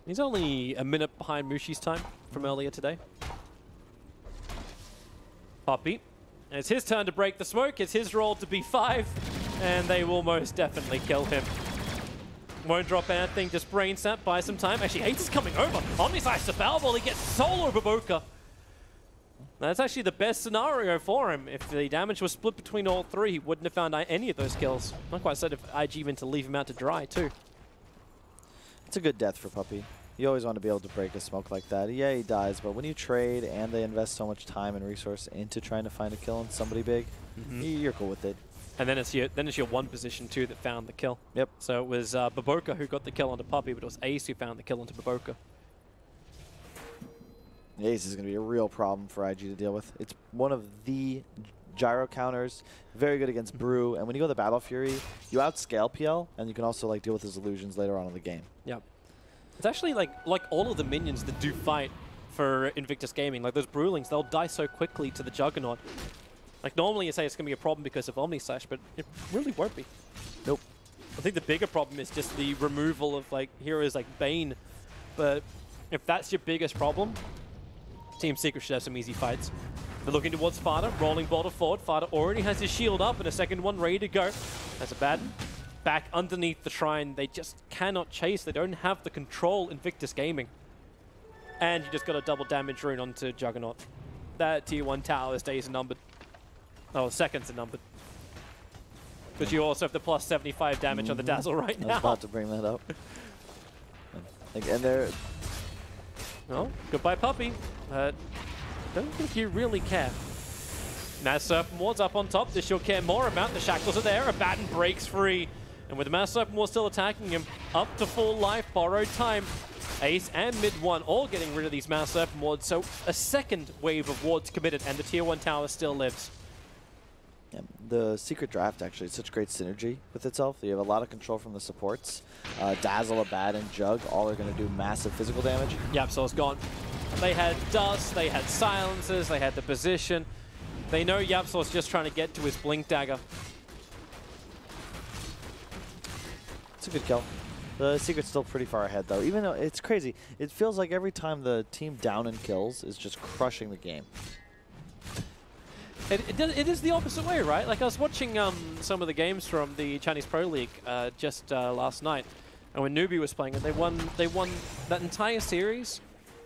He's only a minute behind Mushi's time from earlier today. Poppy. And it's his turn to break the smoke. It's his role to be 5, and they will most definitely kill him. Won't drop anything, just brain snap, buy some time. Actually, Ace is coming over. Omniscience to Foulball, he gets solo Baboka. That's actually the best scenario for him. If the damage was split between all 3, he wouldn't have found any of those kills. Not quite certain if IG even to leave him out to dry, too. It's a good death for Puppey. You always want to be able to break a smoke like that. Yeah, he dies, but when you trade and they invest so much time and resource into trying to find a kill on somebody big, you're cool with it. And then it's your 1 position, too, that found the kill. Yep. So it was Baboka who got the kill onto Puppey, but it was Ace who found the kill onto Baboka. Ace is going to be a real problem for IG to deal with. It's one of the gyro counters, very good against Brew, and when you go to Battle Fury, you outscale PL, and you can also like deal with his illusions later on in the game. Yep. It's actually like all of the minions that do fight for Invictus Gaming, like those Brewlings, they'll die so quickly to the Juggernaut. Like normally you say it's going to be a problem because of Omnislash, but it really won't be. Nope. I think the bigger problem is just the removal of like heroes like Bane, but if that's your biggest problem, Team Secret should have some easy fights. They're looking towards Fada, rolling Boulder forward. Fada already has his shield up and a second one ready to go. That's a bad back underneath the shrine. They just cannot chase. They don't have the control Invictus Gaming. And you just got a double damage rune onto Juggernaut. That tier 1 tower's days are numbered. Oh, seconds are numbered. But you also have the plus 75 damage on the Dazzle right now. I was about to bring that up. And they're... Oh, goodbye Puppey. Don't think you really care. Mass Serpent Ward's up on top. This you'll care more about. The shackles are there. Abaddon breaks free. And with the Mass Serpent Ward still attacking him, up to full life, borrowed time. Ace and mid-1 all getting rid of these Mass Serpent Wards. So a second wave of wards committed, and the tier 1 tower still lives. Yeah, the Secret Draft actually is such great synergy with itself. You have a lot of control from the supports. Dazzle, Abaddon, Jug, all are going to do massive physical damage. Yapsol's gone. They had Dust, they had Silences, they had the position. They know Yapsol's just trying to get to his Blink Dagger. It's a good kill. The Secret's still pretty far ahead, though. Even though it's crazy, it feels like every time the team down in kills is just crushing the game. It is the opposite way, right? Like I was watching some of the games from the Chinese Pro League just last night, and when Newbie was playing it, they won that entire series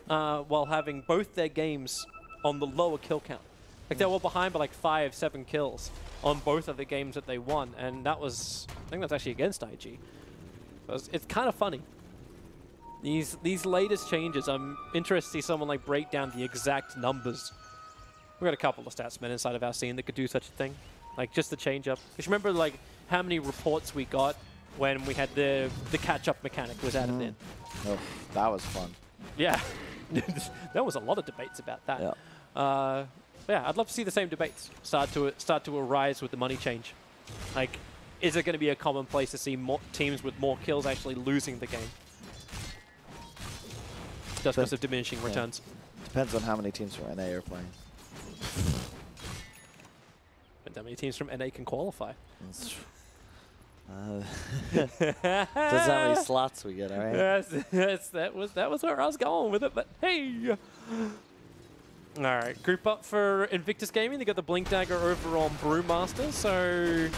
while having both their games on the lower kill count. Like they were behind by like 5-7 kills on both of the games that they won, and that was, I think that's actually against IG. It's kind of funny. These latest changes, I'm interested to see someone like break down the exact numbers. We've got a couple of statsmen inside of our scene that could do such a thing. Like just the change up. Because remember like how many reports we got when we had the catch-up mechanic was added in. Oh, that was fun. Yeah. There was a lot of debates about that. Yeah. Yeah, I'd love to see the same debates start to arise with the money change. Like, is it going to be a commonplace to see more teams with more kills actually losing the game? Just because of diminishing returns. Depends on how many teams from NA are playing. And how many teams from NA can qualify? That's how many slots we get, all right? Yes, that was where I was going with it, but hey! All right, group up for Invictus Gaming. They got the Blink Dagger over on Brewmaster, so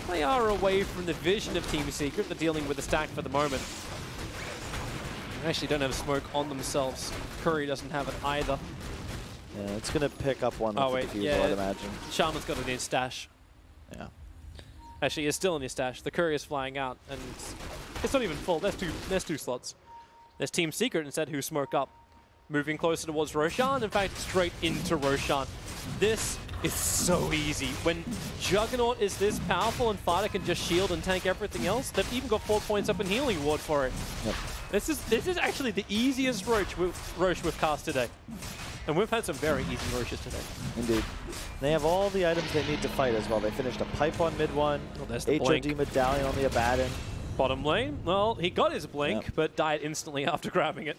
they are away from the vision of Team Secret. They're dealing with the stack for the moment. They actually don't have smoke on themselves. Curry doesn't have it either. Yeah, it's going to pick up one Oh, with wait, the defusal, I'd imagine. Shaman's got it in his stash. Yeah. Actually, it's still in his stash. The Courier is flying out, and it's not even full. There's two slots. There's Team Secret instead who smoke up. Moving closer towards Roshan, in fact, straight into Roshan. This is so easy. When Juggernaut is this powerful and Fighter can just shield and tank everything else, they've even got 4 points up in healing ward for it. Yep. This is actually the easiest Roche we've cast today. And we've had some very easy Roches today. Indeed. They have all the items they need to fight as well. They finished a pipe on mid one, there's the HOD blink. medallion on the Abaddon. Bottom lane, well, he got his blink, but died instantly after grabbing it.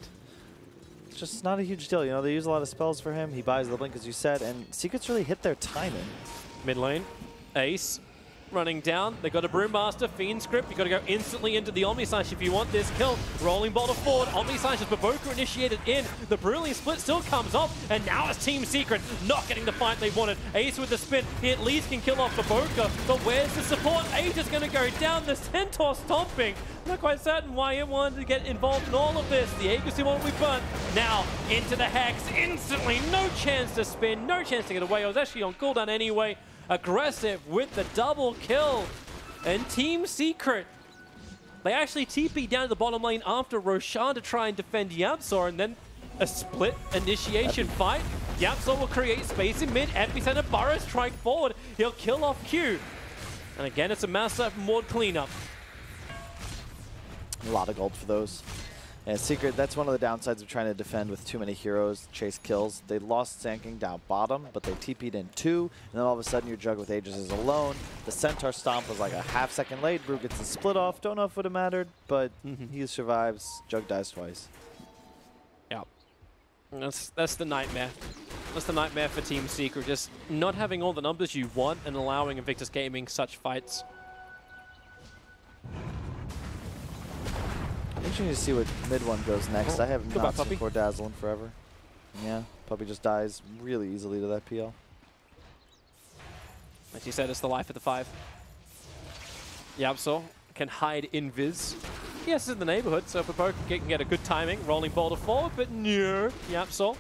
It's just not a huge deal. You know, they use a lot of spells for him. He buys the blink, as you said, and Secrets really hit their timing. Mid lane, Ace running down. They got a Brewmaster, Fiend Script. You got to go instantly into the Omnislash if you want this kill. Rolling boulder forward, Omnislash as Baboka initiated in. The Brilliant Split still comes off, and now it's Team Secret not getting the fight they wanted. Ace with the spin, he at least can kill off Baboka, but where's the support? Ace is going to go down, the Centaur stomping. Not quite certain why it wanted to get involved in all of this. The Aegis won't be burnt. Now into the Hex instantly. No chance to spin, no chance to get away. I was actually on cooldown anyway. Aggressive with the double kill. And Team Secret, they actually TP down to the bottom lane after Roshan to try and defend Yapzor, and then a split initiation fight. Yapzor will create space in mid. Epicenter Burrow strike forward. He'll kill off Q. And again, it's a massive ward cleanup. A lot of gold for those. And Secret, that's one of the downsides of trying to defend with too many heroes, chase kills. They lost Sand King down bottom, but they TP'd in 2, and then all of a sudden your Jug with Aegis is alone. The Centaur Stomp was like a half-second late. Brew gets the split off. Don't know if it would have mattered, but he survives. Jug dies twice. Yeah. That's the nightmare. That's the nightmare for Team Secret, just not having all the numbers you want and allowing Invictus Gaming such fights. Interesting to see what mid one goes next. I have not seen Core Dazzle in forever. Yeah, Puppey just dies really easily to that PL. As you said, it's the life of the 5. Yapzor can hide in Viz. Yes, it's in the neighborhood, so Baboka can get a good timing. Rolling boulder forward, but no. Yapzor,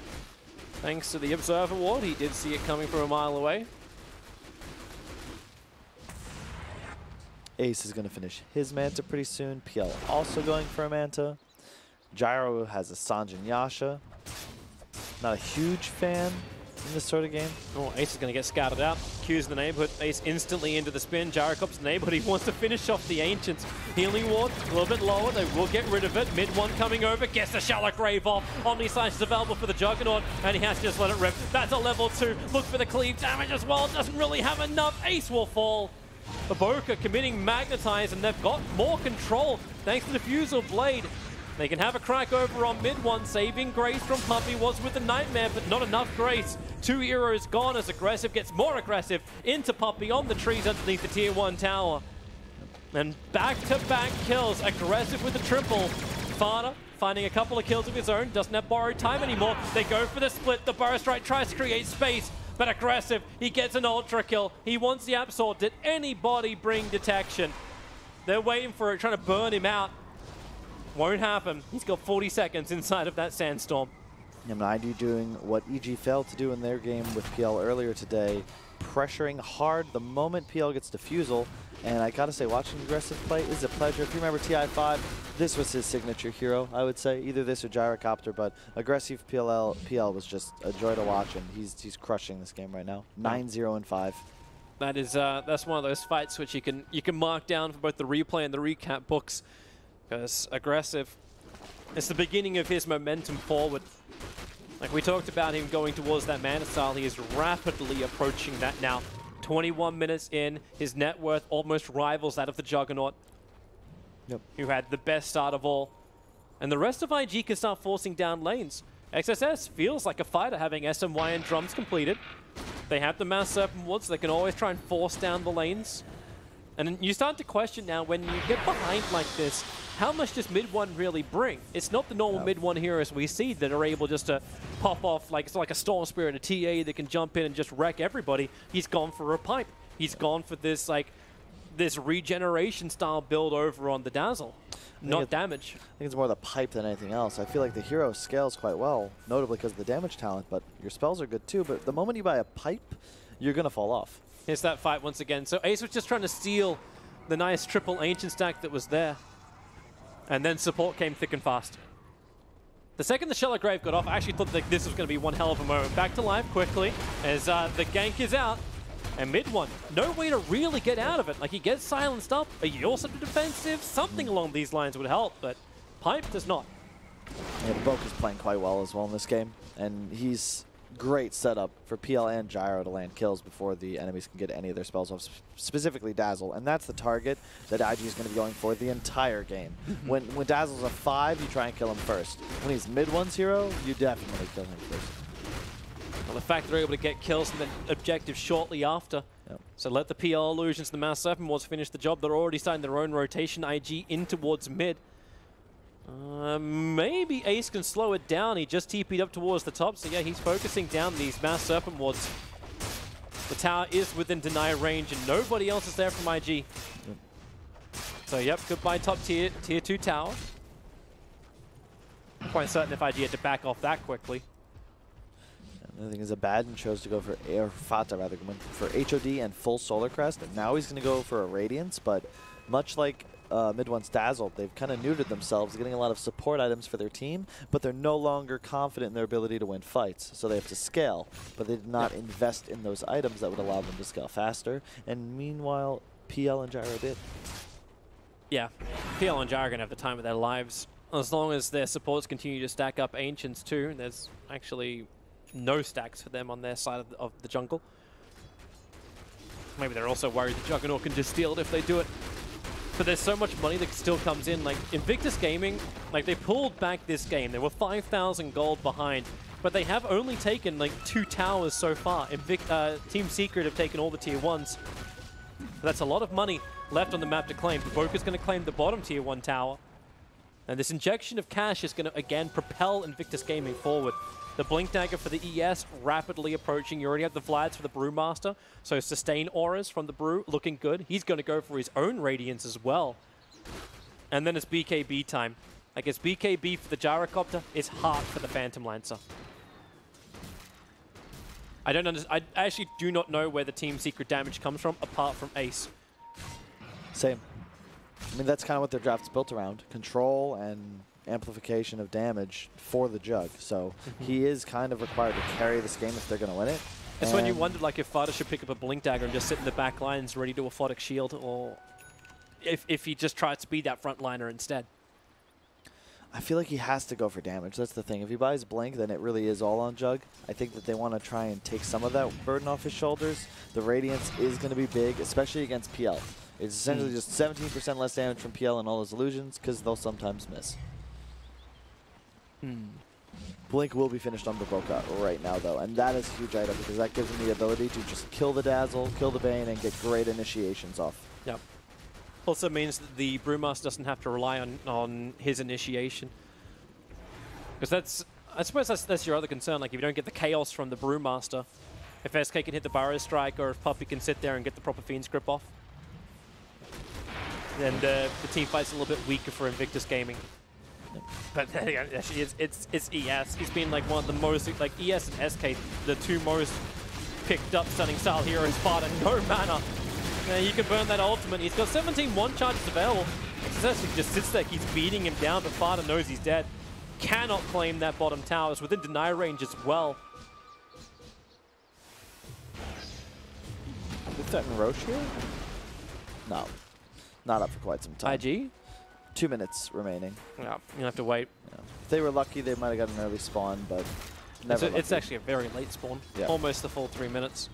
thanks to the Observer Ward, he did see it coming from a mile away. Ace is going to finish his Manta pretty soon. PL also going for a Manta. Gyro has a Sanjin Yasha. Not a huge fan in this sort of game. Oh, Ace is going to get scouted out. Q's in the neighborhood. Ace instantly into the spin. Gyrocop's in the neighborhood. He wants to finish off the Ancients. Healing ward, a little bit lower. They will get rid of it. Mid one coming over. Gets the Shallow Grave off. Omnislash is available for the Juggernaut, and he has to just let it rip. That's a level 2. Look for the cleave damage as well. Doesn't really have enough. Ace will fall. Baboka committing Magnetize, and they've got more control thanks to the Fusel Blade. They can have a crack over on mid one, saving Grace from Puppey was with the Nightmare, but not enough Grace. 2 heroes gone as Aggressive gets more aggressive into Puppey on the trees underneath the tier 1 tower. And back-to-back kills, Aggressive with the triple. Fana finding a couple of kills of his own, doesn't have borrowed time anymore. They go for the split, the Burrow Strike tries to create space. But Aggressive, he gets an ultra kill. He wants the Absol. Did anybody bring detection? They're waiting for it, trying to burn him out. Won't happen. He's got 40 seconds inside of that Sandstorm. And ID doing what EG failed to do in their game with PL earlier today, pressuring hard the moment PL gets defusal. And I gotta say, watching Aggressive play is a pleasure. If you remember TI5, this was his signature hero, I would say. Either this or Gyrocopter, but Aggressive PL was just a joy to watch, and he's crushing this game right now. 9-0-5. That is that's one of those fights which you can mark down for both the replay and the recap books, because Aggressive, it's the beginning of his momentum forward. Like we talked about him going towards that Mana style, he is rapidly approaching that now. 21 minutes in, his net worth almost rivals that of the Juggernaut, who had the best start of all. And the rest of IG can start forcing down lanes. XSS feels like a fighter having SMY and drums completed. They have the Mass Serpent Woods, so they can always try and force down the lanes. And you start to question now, when you get behind like this, how much does mid one really bring? It's not the normal mid one heroes we see that are able just to pop off like it's like a Storm Spirit, a TA that can jump in and just wreck everybody. He's gone for a pipe. He's gone for this this regeneration style build over on the Dazzle, not damage. I think it's more the pipe than anything else. I feel like the hero scales quite well, notably because of the damage talent, but your spells are good too. But the moment you buy a pipe, you're going to fall off. Here's that fight once again. So Ace was just trying to steal the nice triple Ancient stack that was there. And then support came thick and fast. The second the Shallow Grave got off, I actually thought that this was going to be one hell of a moment. Back to life quickly as the gank is out. And mid-1, no way to really get out of it. Like, he gets silenced up, but you also do defensive. Something along these lines would help, but Pipe does not. Yeah, Bo1 is playing quite well as well in this game, and he's great setup for PL and Gyro to land kills before the enemies can get any of their spells off, specifically Dazzle, and that's the target that IG is going to be going for the entire game. When Dazzle's a 5, you try and kill him first. When he's mid-1's hero, you definitely kill him first. Well, the fact they're able to get kills and then objectives shortly after. Yep. So let the PL Illusions and the Mass Serpent Wards finish the job. They're already starting their own rotation. IG in towards mid. Maybe Ace can slow it down. He just TP'd up towards the top. So yeah, he's focusing down these Mass Serpent Wards. The tower is within deny range and nobody else is there from IG. Yep. So yep, goodbye top tier 2 tower. I'm quite certain if IG had to back off that quickly. Another thing is Abaddon chose to go for, or Fata rather, went for HOD and full Solar Crest, and now he's going to go for a Radiance, but much like mid-1's Dazzle, they've kind of neutered themselves, getting a lot of support items for their team, but they're no longer confident in their ability to win fights, so they have to scale, but they did not invest in those items that would allow them to scale faster, and meanwhile, PL and Gyro did. Yeah, PL and Gyro are going to have the time of their lives, as long as their supports continue to stack up Ancients too. There's actually no stacks for them on their side of the jungle. Maybe they're also worried the Juggernaut can just steal it if they do it. But there's so much money that still comes in. Like, Invictus Gaming, like, they pulled back this game. They were 5,000 gold behind, but they have only taken, like, 2 towers so far. Team Secret have taken all the tier 1s. That's a lot of money left on the map to claim. Boca's going to claim the bottom tier 1 tower. And this injection of cash is going to, again, propel Invictus Gaming forward. The Blink Dagger for the ES rapidly approaching. You already have the Vlads for the Brewmaster. So sustain auras from the Brew looking good. He's going to go for his own Radiance as well. And then it's BKB time. I guess BKB for the Gyrocopter is hard for the Phantom Lancer. I actually do not know where the Team Secret damage comes from apart from Ace. Same. I mean, that's kind of what their draft's built around. Control and amplification of damage for the Jug. So he is kind of required to carry this game if they're going to win it. It's when you wondered like if Fada should pick up a Blink Dagger and just sit in the back lines ready to Aphotic Shield, or if he just tries to be that frontliner instead. I feel like he has to go for damage. That's the thing. If he buys Blink, then it really is all on Jug. I think that they want to try and take some of that burden off his shoulders. The Radiance is going to be big, especially against PL. It's essentially just 17% less damage from PL and all his illusions because they'll sometimes miss. Blink will be finished on the Boca right now, though, and that is a huge item because that gives him the ability to just kill the Dazzle, kill the Bane, and get great initiations off. Yep. Also means that the Brewmaster doesn't have to rely on his initiation. Because I suppose that's your other concern. Like, if you don't get the Chaos from the Brewmaster, if SK can hit the Burrow Strike, or if Puppey can sit there and get the proper Fiend's Grip off, then the team fight's a little bit weaker for Invictus Gaming. But actually, it's ES. He's been like one of the most, like ES and SK, the 2 most picked up stunning style heroes. Fada, no mana. He can burn that ultimate. He's got 17 one-charges available. Successfully just sits there, keeps beating him down, but Fada knows he's dead. Cannot claim that bottom tower. It's within deny range as well. Is that in Roche here? No. Not up for quite some time. IG? 2 minutes remaining. Yeah, you'll have to wait. Yeah. If they were lucky, they might have got an early spawn, but never It's actually a very late spawn. Yeah. Almost the full 3 minutes.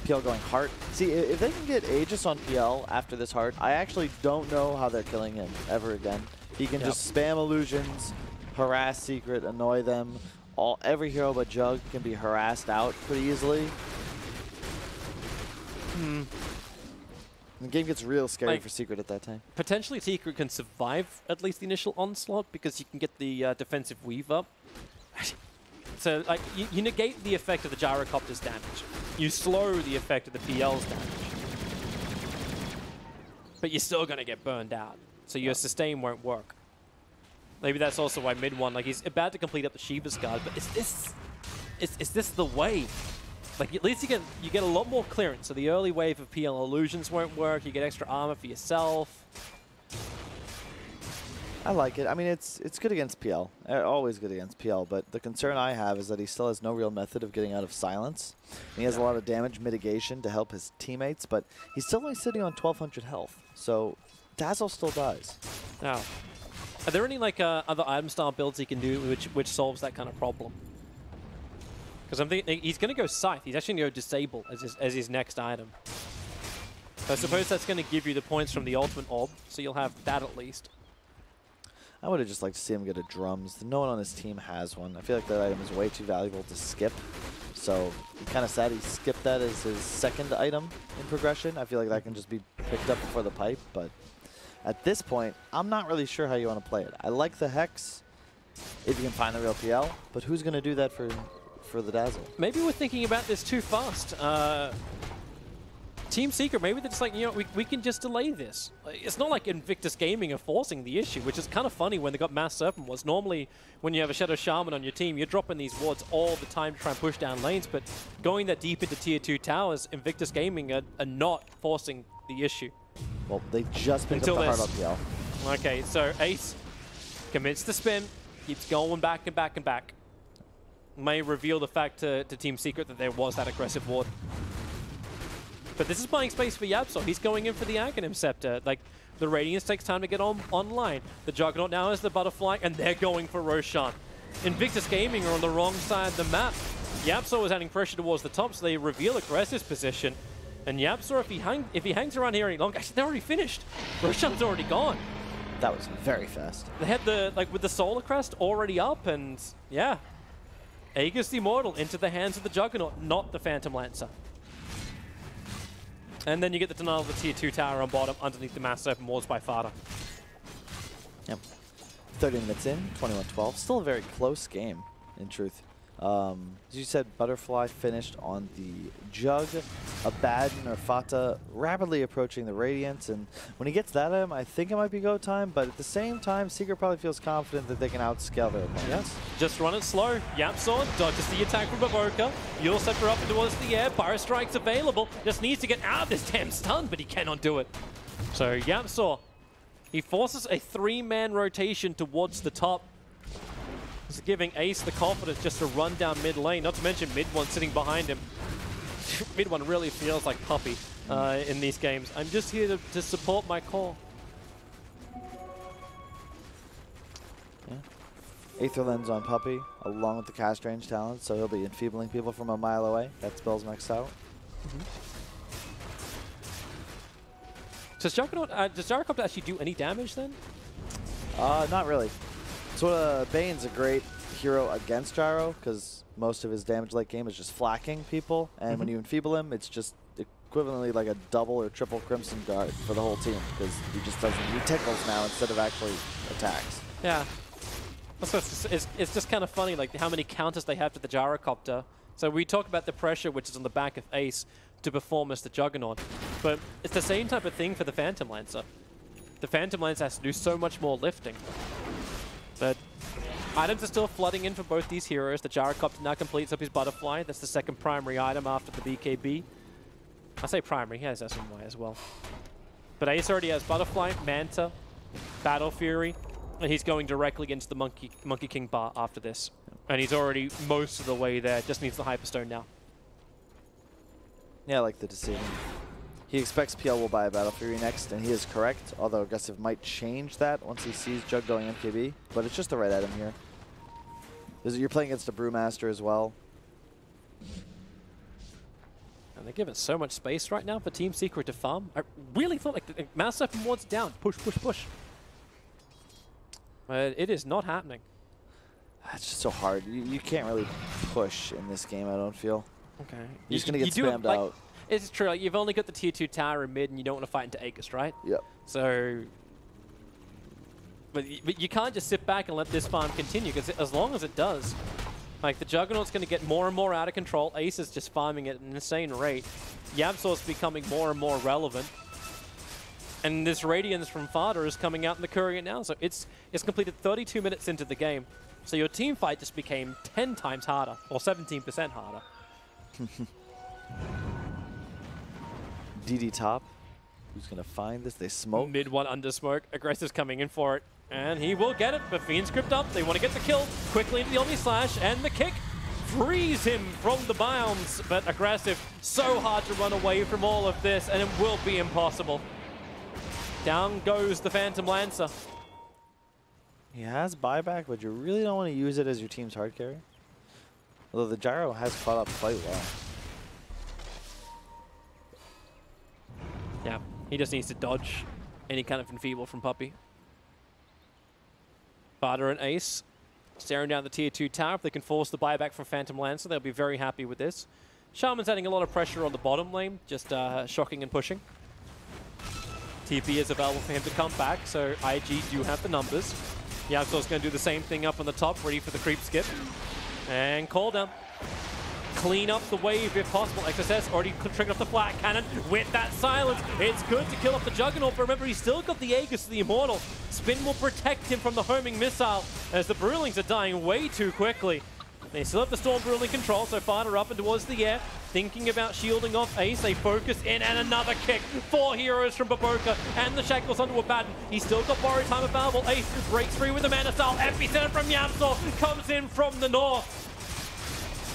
PL going Heart. See, if they can get Aegis on PL after this Heart, I actually don't know how they're killing him ever again. He can just spam illusions, harass Secret, annoy them. Every hero but Jug can be harassed out pretty easily. The game gets real scary for Secret at that time. Potentially Secret can survive at least the initial onslaught because you can get the defensive weave up. So like you negate the effect of the Gyrocopter's damage. You slow the effect of the PL's damage. But you're still going to get burned out. So your sustain won't work. Maybe that's also why mid-1, like he's about to complete up the Shiva's Guard, but is this the way? Like at least you get a lot more clearance. So the early wave of PL illusions won't work. You get extra armor for yourself. I like it. I mean, it's good against PL. Always good against PL. But the concern I have is that he still has no real method of getting out of silence. And he has a lot of damage mitigation to help his teammates, but he's still only sitting on 1,200 health. So Dazzle still dies. Now, are there any like other item style builds he can do which solves that kind of problem? Because I'm thinking he's going to go Scythe. He's actually going to go Disable as his next item. So I suppose that's going to give you the points from the ultimate orb, so you'll have that at least. I would have just liked to see him get a drums. No one on his team has one. I feel like that item is way too valuable to skip. So kind of sad he skipped that as his second item in progression. I feel like that can just be picked up before the pipe. But at this point, I'm not really sure how you want to play it. I like the Hex if you can find the real PL, but who's going to do that for the Dazzle? Maybe we're thinking about this too fast. Team Secret, maybe they're just like, you know, we can just delay this. It's not like Invictus Gaming are forcing the issue, which is kind of funny when they got Mass Serpent was. Normally, when you have a Shadow Shaman on your team, you're dropping these wards all the time to try and push down lanes, but going that deep into Tier 2 towers, Invictus Gaming are not forcing the issue. Well, they just picked up the hard up PL. Okay, so Ace commits the spin, keeps going back and back and back. May reveal the fact to Team Secret that there was that aggressive ward. But this is buying space for Yapso. He's going in for the Aghanim Scepter. Like, the Radiance takes time to get online. The Juggernaut now has the Butterfly, and they're going for Roshan. Invictus Gaming are on the wrong side of the map. Yapso is adding pressure towards the top, so they reveal Aggressive's position. And Yapso, if he hangs around here any longer, actually, they're already finished. Roshan's already gone. That was very fast. They had the, like, with the Solar Crest already up, and yeah. Aegis the Immortal into the hands of the Juggernaut, not the Phantom Lancer. And then you get the denial of the Tier 2 tower on bottom underneath the Mass Serpent wards by Fada. Yep. 30 minutes in, 21-12. Still a very close game, in truth. As you said, Butterfly finished on the Jug. Abaddon or Fata rapidly approaching the Radiance. And when he gets that item, I think it might be go time. But at the same time, Secret probably feels confident that they can outscale their opponents. Yes. Just run it slow. Yapsor dodges the attack from Baboka. You'll set her up towards the air. Pyro Strike's available. Just needs to get out of this damn stun, but he cannot do it. So Yapsor, he forces a 3-man rotation towards the top. It's giving Ace the confidence just to run down mid lane, not to mention Mid1 sitting behind him. Mid1 really feels like Puppy in these games. I'm just here to support my core. Yeah. Aether Lens on Puppy, along with the cast range talent, so he'll be enfeebling people from a mile away. That spell's maxed out. Does Juggernaut actually do any damage then? Not really. So Bane's a great hero against Gyro because most of his damage late game is just flacking people, and when you enfeeble him, it's just equivalently like a double or triple Crimson Guard for the whole team because he just doesn't. He tickles now instead of actually attacks. Yeah. So it's just kind of funny, like how many counters they have to the Gyrocopter. So we talk about the pressure which is on the back of Ace to perform as the Juggernaut, but it's the same type of thing for the Phantom Lancer. The Phantom Lancer has to do so much more lifting. But items are still flooding in for both these heroes. The Gyrocopter now completes up his Butterfly. That's the second primary item after the BKB. I say primary, he has SMY as well. But Ace already has Butterfly, Manta, Battle Fury, and he's going directly into the Monkey King bar after this. And he's already most of the way there, just needs the Hyperstone now. Yeah, I like the decision. He expects PL will buy a Battle Fury next, and he is correct, although Aggressive might change that once he sees Jug going MKB, but it's just the right item here. You're playing against a Brewmaster as well. And they're given so much space right now for Team Secret to farm. I really thought like the Mass Serpent ward's down. Push, push, push. But it is not happening. It's just so hard. You can't really push in this game, I don't feel. Okay. You're just going to get spammed out. It's true. Like, you've only got the Tier 2 tower in mid, and you don't want to fight into Aegis, right? Yep. So, but you can't just sit back and let this farm continue, because as long as it does, like the Juggernaut's going to get more and more out of control. Ace is just farming at an insane rate. Yabsor's becoming more and more relevant, and this Radiance from Fada is coming out in the courier now. So it's completed 32 minutes into the game. So your team fight just became 10 times harder, or 17% harder. DD top. Who's going to find this? They smoke. Mid-1 under smoke. Aggressive's coming in for it. And he will get it, but Fiend's gripped up. They want to get the kill quickly into the Omni Slash, and the kick frees him from the bounds. But aggressive, so hard to run away from all of this, and it will be impossible. Down goes the Phantom Lancer. He has buyback, but you really don't want to use it as your team's hard carry. Although the gyro has caught up quite well. Yeah, he just needs to dodge any kind of enfeeble from Puppey. Fada and Ace staring down the tier 2 tower. If they can force the buyback from Phantom Lancer, they'll be very happy with this. Shaman's adding a lot of pressure on the bottom lane, just shocking and pushing. TP is available for him to come back, so IG do have the numbers. Yabsor's going to do the same thing up on the top, ready for the creep skip. And call down. Clean up the wave if possible. XSS already triggered off the flat cannon with that silence. It's good to kill off the Juggernaut, but remember, he's still got the Aegis to the Immortal. Spin will protect him from the homing missile as the Brewlings are dying way too quickly. They still have the Storm Brewling control, so Fada up and towards the air. Thinking about shielding off Ace, they focus in, and another kick. 4 heroes from Baboka, and the Shackles onto a Batten. He's still got borrowed time available. Ace breaks free with the Mana Style. Epicenter from Yamsor comes in from the north.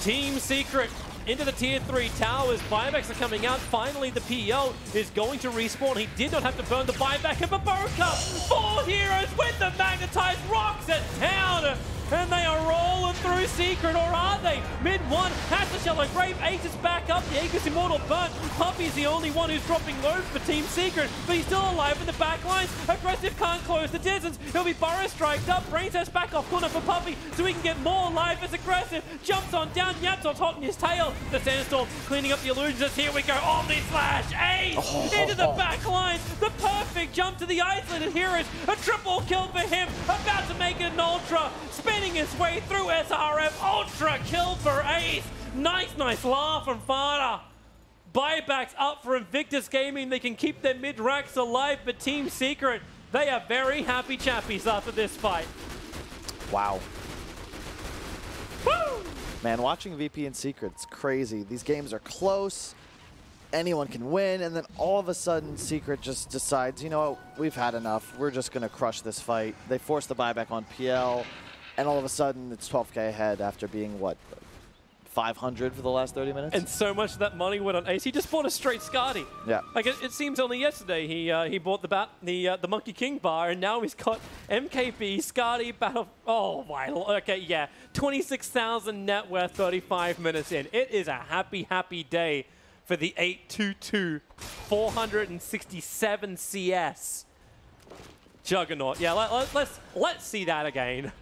Team Secret into the tier 3 towers. Buybacks are coming out. Finally, the PL is going to respawn. He did not have to burn the buyback. And Baboka, 4 heroes with the magnetized rocks at town. And they are rolling through Secret, or are they? Mid 1 has the Shallow Grave. Ace is back up. The Aegis Immortal burnt. Puppey's the only one who's dropping low for Team Secret, but he's still alive in the back lines. Aggressive can't close the distance. He'll be Burrow striked up. Brain test back off corner for Puppey so he can get more life as Aggressive jumps on down. Yapsor's hot in his tail. The Sandstorm cleaning up the illusions. Here we go. Omni Slash. Ace into the back line. The perfect jump to the isolated heroes. A triple kill for him. About to make it an ultra. Spinning his way through SRF. Ultra kill for Ace. Nice laugh from Fada. Buybacks up for Invictus Gaming. They can keep their mid-racks alive, but Team Secret, they are very happy chappies after this fight. Wow. Woo! Man, watching VP and Secret, it's crazy. These games are close. Anyone can win, and then all of a sudden, Secret just decides, you know what, we've had enough. We're just going to crush this fight. They force the buyback on PL, and all of a sudden, it's 12K ahead after being, what, 500 for the last 30 minutes? And so much of that money went on Ace. He just bought a straight Skadi. Yeah. Like, it seems only yesterday he bought the Monkey King bar, and now he's got MKB, Skadi, Battle... Oh, my... Okay, yeah. 26,000 net worth 35 minutes in. It is a happy, happy day for the 822, 467 CS Juggernaut. Yeah, let's see that again.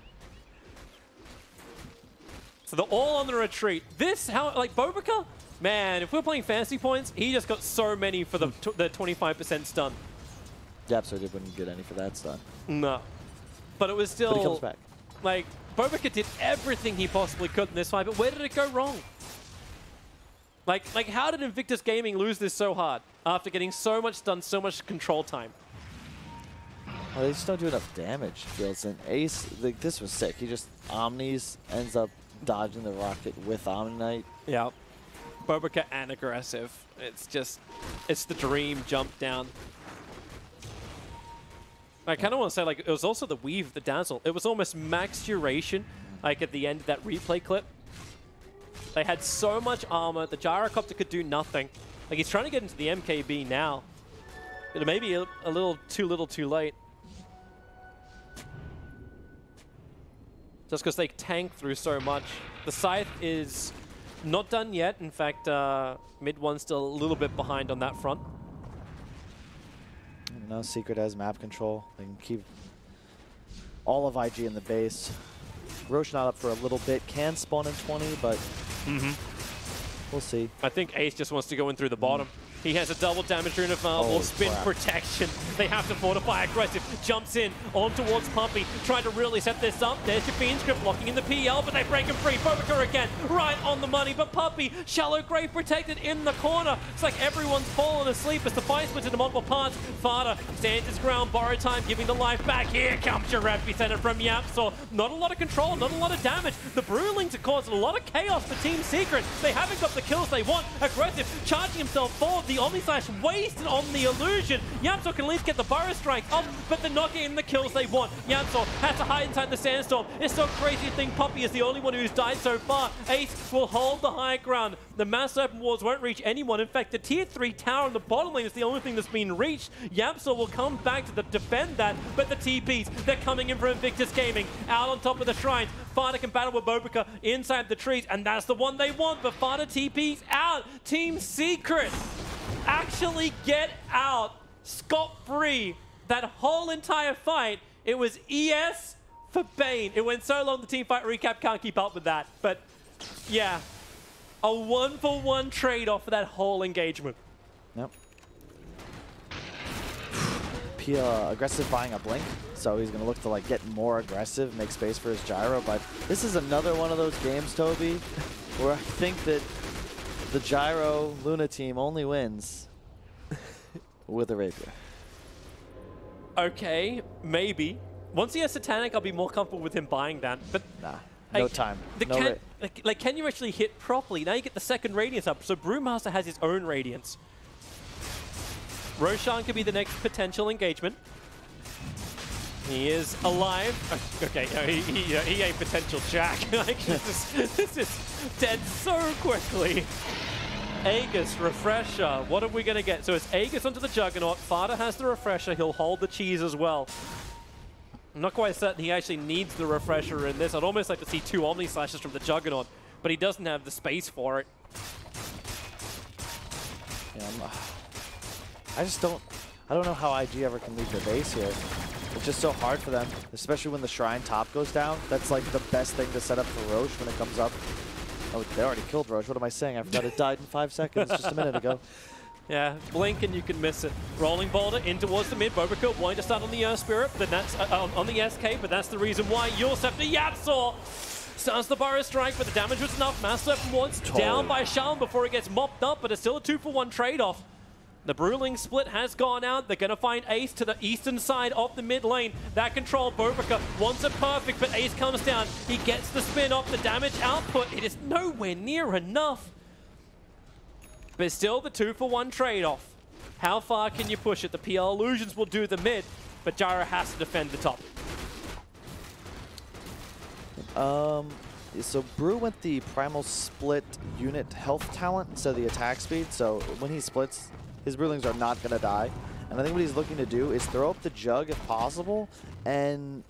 So they're all on the retreat. This, Baboka, man, if we're playing fantasy points, he just got so many for the 25% stun. Yep, so they wouldn't get any for that stun. No. But it was still... But he comes back. Like, Baboka did everything he possibly could in this fight, but where did it go wrong? Like, how did Invictus Gaming lose this so hard after getting so much stun, so much control time? Well, they just don't do enough damage, feels. And Ace, like, this was sick. He just Omnis, ends up dodging the rocket with Omni-Knight. Yeah. Baboka and Aggressive. It's just, it's the dream jump down. I kind of want to say, like, it was also the weave, the dazzle. It was almost max duration, like, at the end of that replay clip. They had so much armor. The Gyrocopter could do nothing. Like, he's trying to get into the MKB now. But maybe a little too late. Just because they tank through so much. The Scythe is not done yet. In fact, mid one's still a little bit behind on that front. Now Secret has map control. They can keep all of IG in the base. Roche not up for a little bit. Can spawn in 20, but we'll see. I think Ace just wants to go in through the bottom. He has a double damage rune available, spin protection. They have to fortify. Aggressive jumps in on towards Puppey, trying to really set this up. There's your Fiend script blocking in the PL, but they break him free. Baboka again, right on the money, but Puppey, Shallow Grave protected in the corner. It's like everyone's fallen asleep as the fight splits into multiple parts. Fada stands his ground, borrow time, giving the life back. Here comes your epicenter from Yapsor. Not a lot of control, not a lot of damage. The Brewlings are causing a lot of chaos for Team Secret. They haven't got the kills they want. Aggressive charging himself forward. The the Omni Slash wasted on the illusion. Yamso can at least get the Burrow Strike up, but they're not getting the kills they want. Yamso has to hide inside the Sandstorm. It's so crazy to think Poppy is the only one who's died so far. Ace will hold the high ground. The Mass Open Walls won't reach anyone. In fact, the Tier 3 tower in the bottom lane is the only thing that's been reached. Yamso will come back to defend that, but the TPs, they're coming in from Invictus Gaming. Out on top of the shrines, Fada can battle with Bobica inside the trees, and that's the one they want, but Fada TP's out. Team Secret actually get out scot-free that whole entire fight. It was ES for Bane. It went so long the team fight recap can't keep up with that, but yeah, a 1-for-1 trade-off for that whole engagement. Yep. Aggressive buying a blink, so he's going to look to like get more aggressive, make space for his gyro, but this is another one of those games, Toby, where I think that the gyro Luna team only wins with a rapier. Okay, maybe. Once he has Satanic, I'll be more comfortable with him buying that, but Nah, no time. Can you actually hit properly? Now you get the second Radiance up, so Brewmaster has his own Radiance. Roshan could be the next potential engagement. He is alive. Okay, no, he ain't potential Jack. Like, this is dead so quickly. Aegis, Refresher. What are we going to get? So it's Aegis onto the Juggernaut. Fada has the Refresher. He'll hold the cheese as well. I'm not quite certain he actually needs the Refresher in this. I'd almost like to see 2 Omni Slashes from the Juggernaut, but he doesn't have the space for it. Yeah, I don't know how IG ever can leave their base here. It's just so hard for them, especially when the Shrine top goes down. That's like the best thing to set up for Roche when it comes up. Oh, they already killed Roche. What am I saying? I forgot it died in 5 seconds just a minute ago. Yeah, blink and you can miss it. Rolling Boulder in towards the mid. Bobica wanting to start on the Earth Spirit, but that's on the SK, but that's the reason why Yosef the Yapsaw starts the Burrow Strike, but the damage was enough. Master once down by Shalom before it gets mopped up, but it's still a 2-for-1 trade-off. The Bruling split has gone out. They're going to find Ace to the eastern side of the mid lane. That control, Bobica wants it perfect, but Ace comes down. He gets the spin off the damage output. It is nowhere near enough. But still the 2-for-1 trade-off. How far can you push it? The PL Illusions will do the mid, but Gyro has to defend the top. So Brew went the Primal Split unit health talent instead of the attack speed, so when he splits, his Brewlings are not going to die. And I think what he's looking to do is throw up the Jug if possible and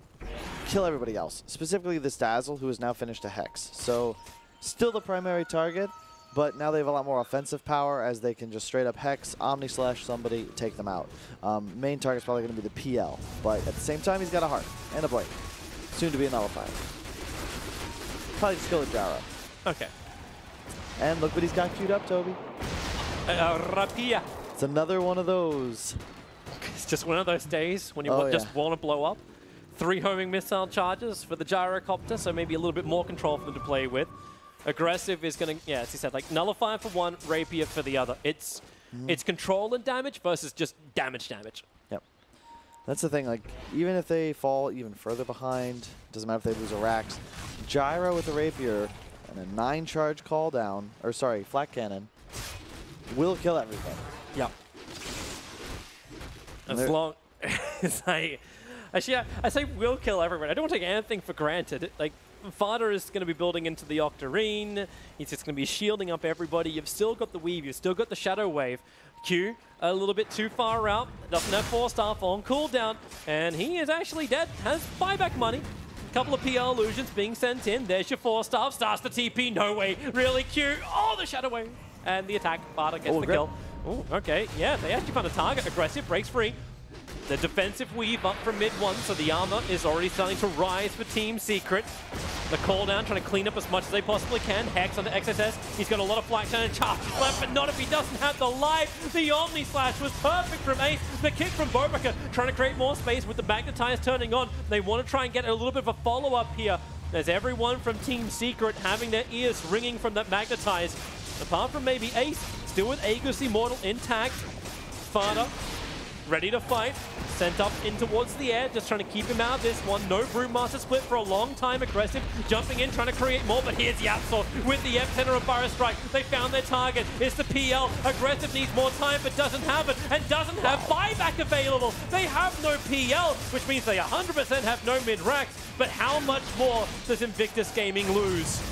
kill everybody else, specifically this Dazzle, who has now finished a Hex. So still the primary target, but now they have a lot more offensive power as they can just straight up Hex, Omni Slash somebody, take them out. Main target's probably going to be the PL, but at the same time, he's got a Heart and a Blade, soon to be a Nullifier. Probably just kill the Gyro. Okay. And look what he's got queued up, Toby. Rapia. It's another one of those. It's just one of those days when you just want to blow up. 3 homing missile charges for the Gyrocopter, so maybe a little bit more control for them to play with. Aggressive is going to, yeah, as he said, like Nullifier for one, Rapier for the other. It's control and damage versus just damage. Yep. That's the thing, like, even if they fall even further behind, doesn't matter if they lose a Rax, Gyro with a Rapier and a 9-charge call down, or sorry, Flat Cannon, will kill everything. Yeah. As long as I say will kill everyone. I don't take anything for granted. Like, Fada is going to be building into the Octarine. He's just going to be shielding up everybody. You've still got the Weave. You've still got the Shadow Wave. Q a little bit too far out. Doesn't have 4-star on cooldown. And he is actually dead. Has buyback money. A couple of PL illusions being sent in. There's your 4-star. Starts the TP. No way. Really Q. Oh, the Shadow Wave. And the attack. Fada gets the kill. Oh, okay. Yeah, they actually found a target. Aggressive. Breaks free. The defensive weave up from mid 1, so the armor is already starting to rise for Team Secret. The call down, trying to clean up as much as they possibly can. Hex on the XSS. He's got a lot of flash and charges left, but not if he doesn't have the life. The Omni Slash was perfect from Ace. The kick from Bobica, trying to create more space with the Magnetize turning on. They want to try and get a little bit of a follow-up here. There's everyone from Team Secret having their ears ringing from that Magnetize. Apart from maybe Ace, still with Aegis Immortal intact. Fada ready to fight. Sent up in towards the air, just trying to keep him out of this one. No Brewmaster split for a long time. Aggressive, jumping in, trying to create more, but here's Yapsor with the epicenter of Burrow Strike. They found their target. It's the PL. Aggressive needs more time, but doesn't have it, and doesn't have buyback available. They have no PL, which means they 100% have no mid-racks, but how much more does Invictus Gaming lose?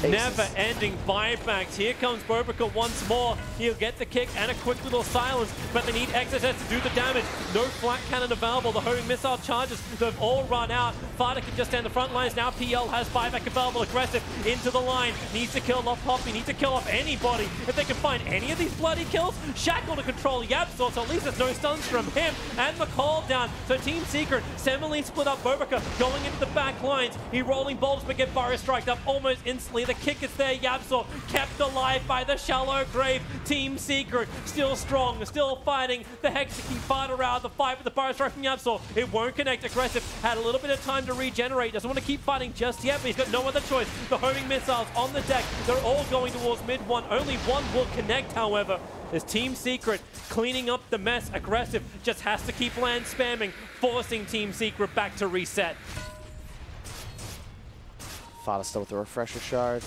Never-ending buybacks. Here comes Bobica once more. He'll get the kick and a quick little silence, but they need XSS to do the damage. No flat cannon available. The homing missile charges, they've all run out. Fada can just stand the front lines. Now PL has buyback available. Aggressive into the line. Needs to kill off Poppy. Needs to kill off anybody. If they can find any of these bloody kills, Shackle to control Yapsor, so at least there's no stuns from him. And McCall down. So Team Secret, Semeline split up. Bobica going into the back lines. He rolling bolts, but get Burrow striked up almost instantly. The kick is there. Yapsor kept alive by the shallow grave. Team Secret still strong, still fighting. The Hex to keep Fada out of the fight with the Burrow strike from Yapsor. It won't connect. Aggressive had a little bit of time to regenerate. Doesn't want to keep fighting just yet, but he's got no other choice. The homing missiles on the deck. They're all going towards mid one. Only one will connect, however. Is Team Secret cleaning up the mess. Aggressive just has to keep land spamming, forcing Team Secret back to reset. Fada still with the refresher shard.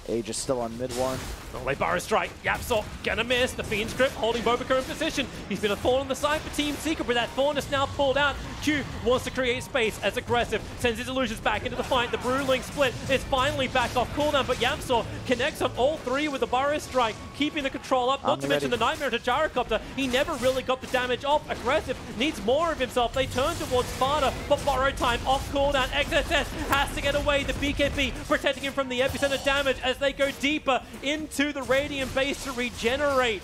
Age is still on mid one. Norway Burrow strike. Yapsor gonna miss. The Fiend's grip holding Bobica in position. He's been a thorn on the side for Team Secret, but that thorn is now pulled out. Q wants to create space as Aggressive sends his illusions back into the fight. The Brewling split is finally back off cooldown, but Yapsor connects on all three with the Burrow strike, keeping the control up. Not to mention the Nightmare to Gyrocopter. He never really got the damage off. Aggressive needs more of himself. They turn towards Fada, but borrow time off cooldown. XSS has to get away. The BKB protecting him from the epicenter damage as they go deeper into the Radiant base to regenerate.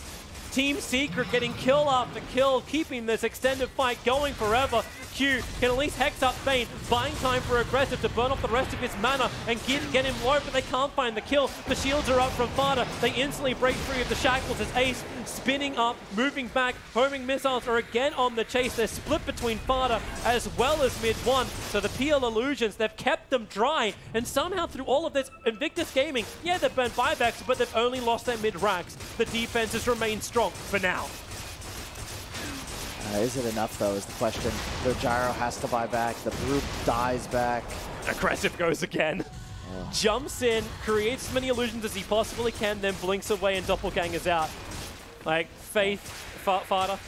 Team Secret getting kill after kill, keeping this extended fight going forever. Q can at least hex up Bane, buying time for Aggressive to burn off the rest of his mana and get him low, but they can't find the kill. The shields are up from Fada. They instantly break free of the shackles as Ace spinning up, moving back. Homing missiles are again on the chase. They're split between Fada as well as mid one. So the PL illusions, they've kept them dry, and somehow through all of this, Invictus Gaming, yeah, they've burned buybacks, but they've only lost their mid racks. The defenses remain strong for now. Is it enough, though, is the question. The Gyro has to buy back. The Brew dies back. Aggressive goes again. Oh. Jumps in, creates as many illusions as he possibly can, then blinks away and doppelgangers out. Like, Faith, Fada.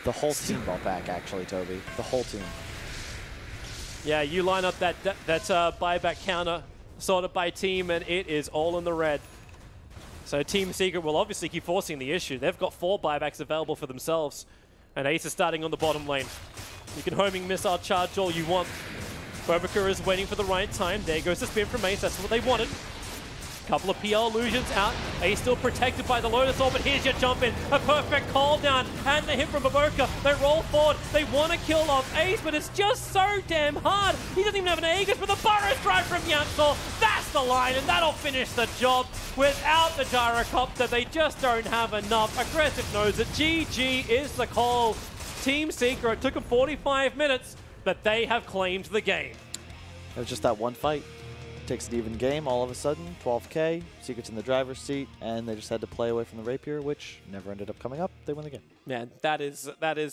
The whole team bought back, actually, Toby. The whole team. Yeah, you line up that buyback counter sorted by team, and it is all in the red. So Team Secret will obviously keep forcing the issue. They've got 4 buybacks available for themselves. And Ace is starting on the bottom lane. You can homing missile charge all you want. Bobica is waiting for the right time. There goes the spin from Ace. That's what they wanted. Couple of PL illusions out. Ace still protected by the Lotus Orb, but here's your jump in. A perfect call down and the hit from Bobica. They roll forward. They want to kill off Ace, but it's just so damn hard. He doesn't even have an Aegis, but the Burrow strike from Yapsor. That's the line, and that'll finish the job. Without the Gyrocopter, they just don't have enough. Aggressive knows it. GG is the call. Team Secret took them 45 minutes, but they have claimed the game. It was just that one fight. Takes an even game all of a sudden, 12K, Secret's in the driver's seat, and they just had to play away from the Rapier, which never ended up coming up. They win the game. Man, that is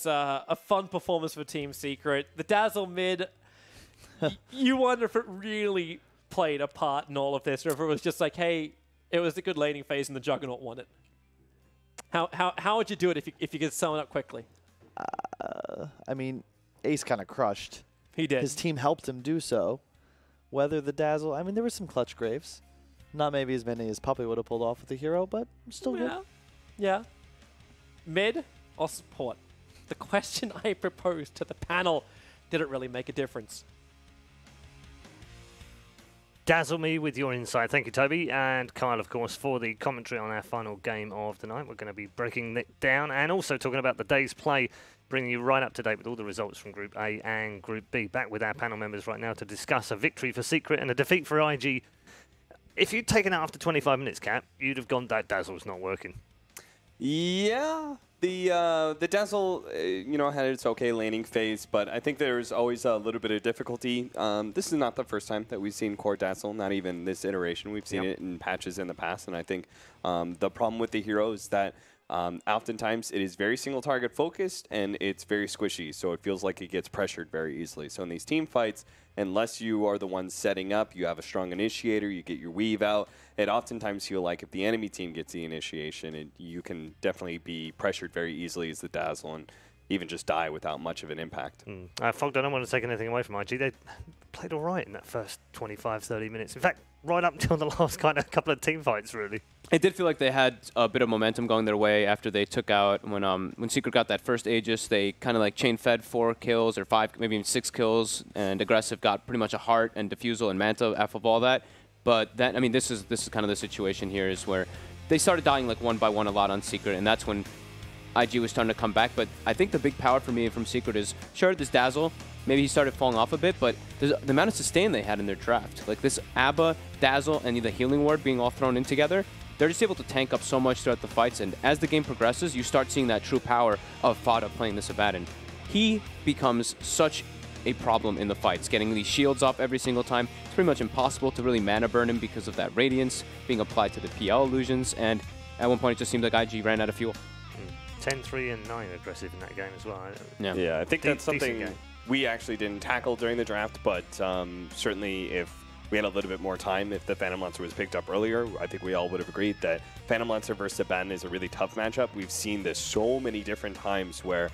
a fun performance for Team Secret. The Dazzle mid, you wonder if it really played a part in all of this, or if it was just like, hey, it was a good laning phase and the Juggernaut won it. How would you do it if you could sum it up quickly? I mean, Ace kind of crushed. He did. His team helped him do so. Whether the Dazzle, I mean, there were some clutch graves. Not maybe as many as Puppy would have pulled off with the hero, but still good. Yeah. Mid or support? The question I proposed to the panel, did it really make a difference? Dazzle me with your insight. Thank you, Toby. And Kyle, of course, for the commentary on our final game of the night. We're going to be breaking it down and also talking about the day's play, bringing you right up to date with all the results from Group A and Group B. Back with our panel members right now to discuss a victory for Secret and a defeat for IG. If you'd taken it after 25 minutes, Cap, you'd have gone, that Dazzle's not working. Yeah, the Dazzle, you know, had its okay laning phase, but I think there's always a little bit of difficulty. This is not the first time that we've seen core Dazzle, not even this iteration. We've seen it in patches in the past, and I think the problem with the hero is that oftentimes it is very single target focused and it's very squishy, so it feels like it gets pressured very easily. So in these team fights, unless you are the one setting up, you have a strong initiator, you get your weave out, it oftentimes feel like if the enemy team gets the initiation, you can definitely be pressured very easily as the Dazzle and even just die without much of an impact. Fogg, I don't want to take anything away from IG. They played all right in that first 25, 30 minutes. In fact, right up until the last kind of couple of team fights, really. It did feel like they had a bit of momentum going their way after they took out, when Secret got that first Aegis, they kind of like chain fed 4 kills or 5, maybe even 6 kills, and Aggressive got pretty much a heart and Diffusal and Manta off of all that. But then, I mean, this is kind of the situation here is where they started dying like one by one a lot on Secret, and that's when IG was starting to come back. But I think the big power for me from Secret is, sure, this Dazzle, maybe he started falling off a bit, but the amount of sustain they had in their draft. Like this Abba, Dazzle, and the Healing Ward being all thrown in together, they're just able to tank up so much throughout the fights, and as the game progresses, you start seeing that true power of Fada playing this Abaddon. He becomes such a problem in the fights, getting these shields off every single time. It's pretty much impossible to really mana burn him because of that Radiance being applied to the PL illusions, and at one point it just seemed like IG ran out of fuel. 10, 3, and 9 aggressive in that game as well. Yeah, I think that's something we actually didn't tackle during the draft, but certainly if we had a little bit more time, if the Phantom Lancer was picked up earlier, I think we all would have agreed that Phantom Lancer versus Abaddon is a really tough matchup. We've seen this so many different times where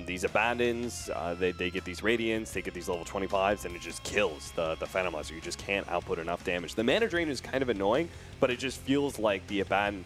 these Abaddons, they get these Radiants, they get these level 25s, and it just kills the Phantom Lancer. You just can't output enough damage. The mana drain is kind of annoying, but it just feels like the Abaddon,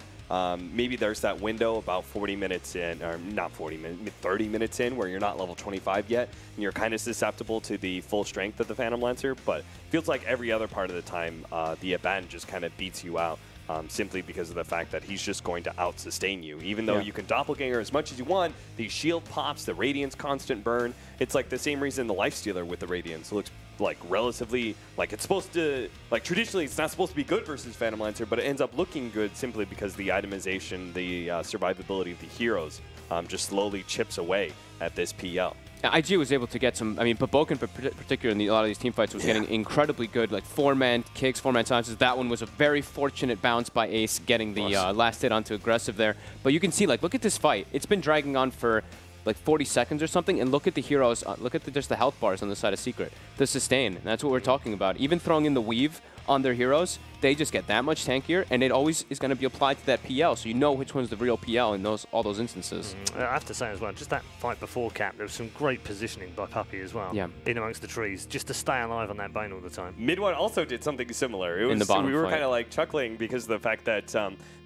maybe there's that window about 40 minutes in, or not 40 minutes, 30 minutes in, where you're not level 25 yet, and you're kind of susceptible to the full strength of the Phantom Lancer, but it feels like every other part of the time, the Abaddon just kind of beats you out. Simply because of the fact that he's just going to out-sustain you. Even though you can doppelganger as much as you want, the shield pops, the Radiance constant burn. It's like the same reason the Lifestealer with the Radiance looks like relatively, like it's supposed to, like traditionally it's not supposed to be good versus Phantom Lancer, but it ends up looking good simply because the itemization, the survivability of the heroes just slowly chips away at this PL. IG was able to get some, I mean, but Bo1 in particular in a lot of these team fights was getting incredibly good, like 4-man kicks, 4-man silences. That one was a very fortunate bounce by Ace getting the last hit onto Aggressive there. But you can see, like, look at this fight. It's been dragging on for like 40 seconds or something, and look at the heroes, look at just the health bars on the side of Secret. The sustain, that's what we're talking about. Even throwing in the weave on their heroes, they just get that much tankier, and it always is going to be applied to that PL, so you know which one's the real PL in all those instances. I have to say as well, just that fight before Cap, there was some great positioning by Puppey as well, in amongst the trees, just to stay alive on that Bane all the time. Mid1 also did something similar. It was, in the bottom we were fight. kind of like chuckling because of the fact that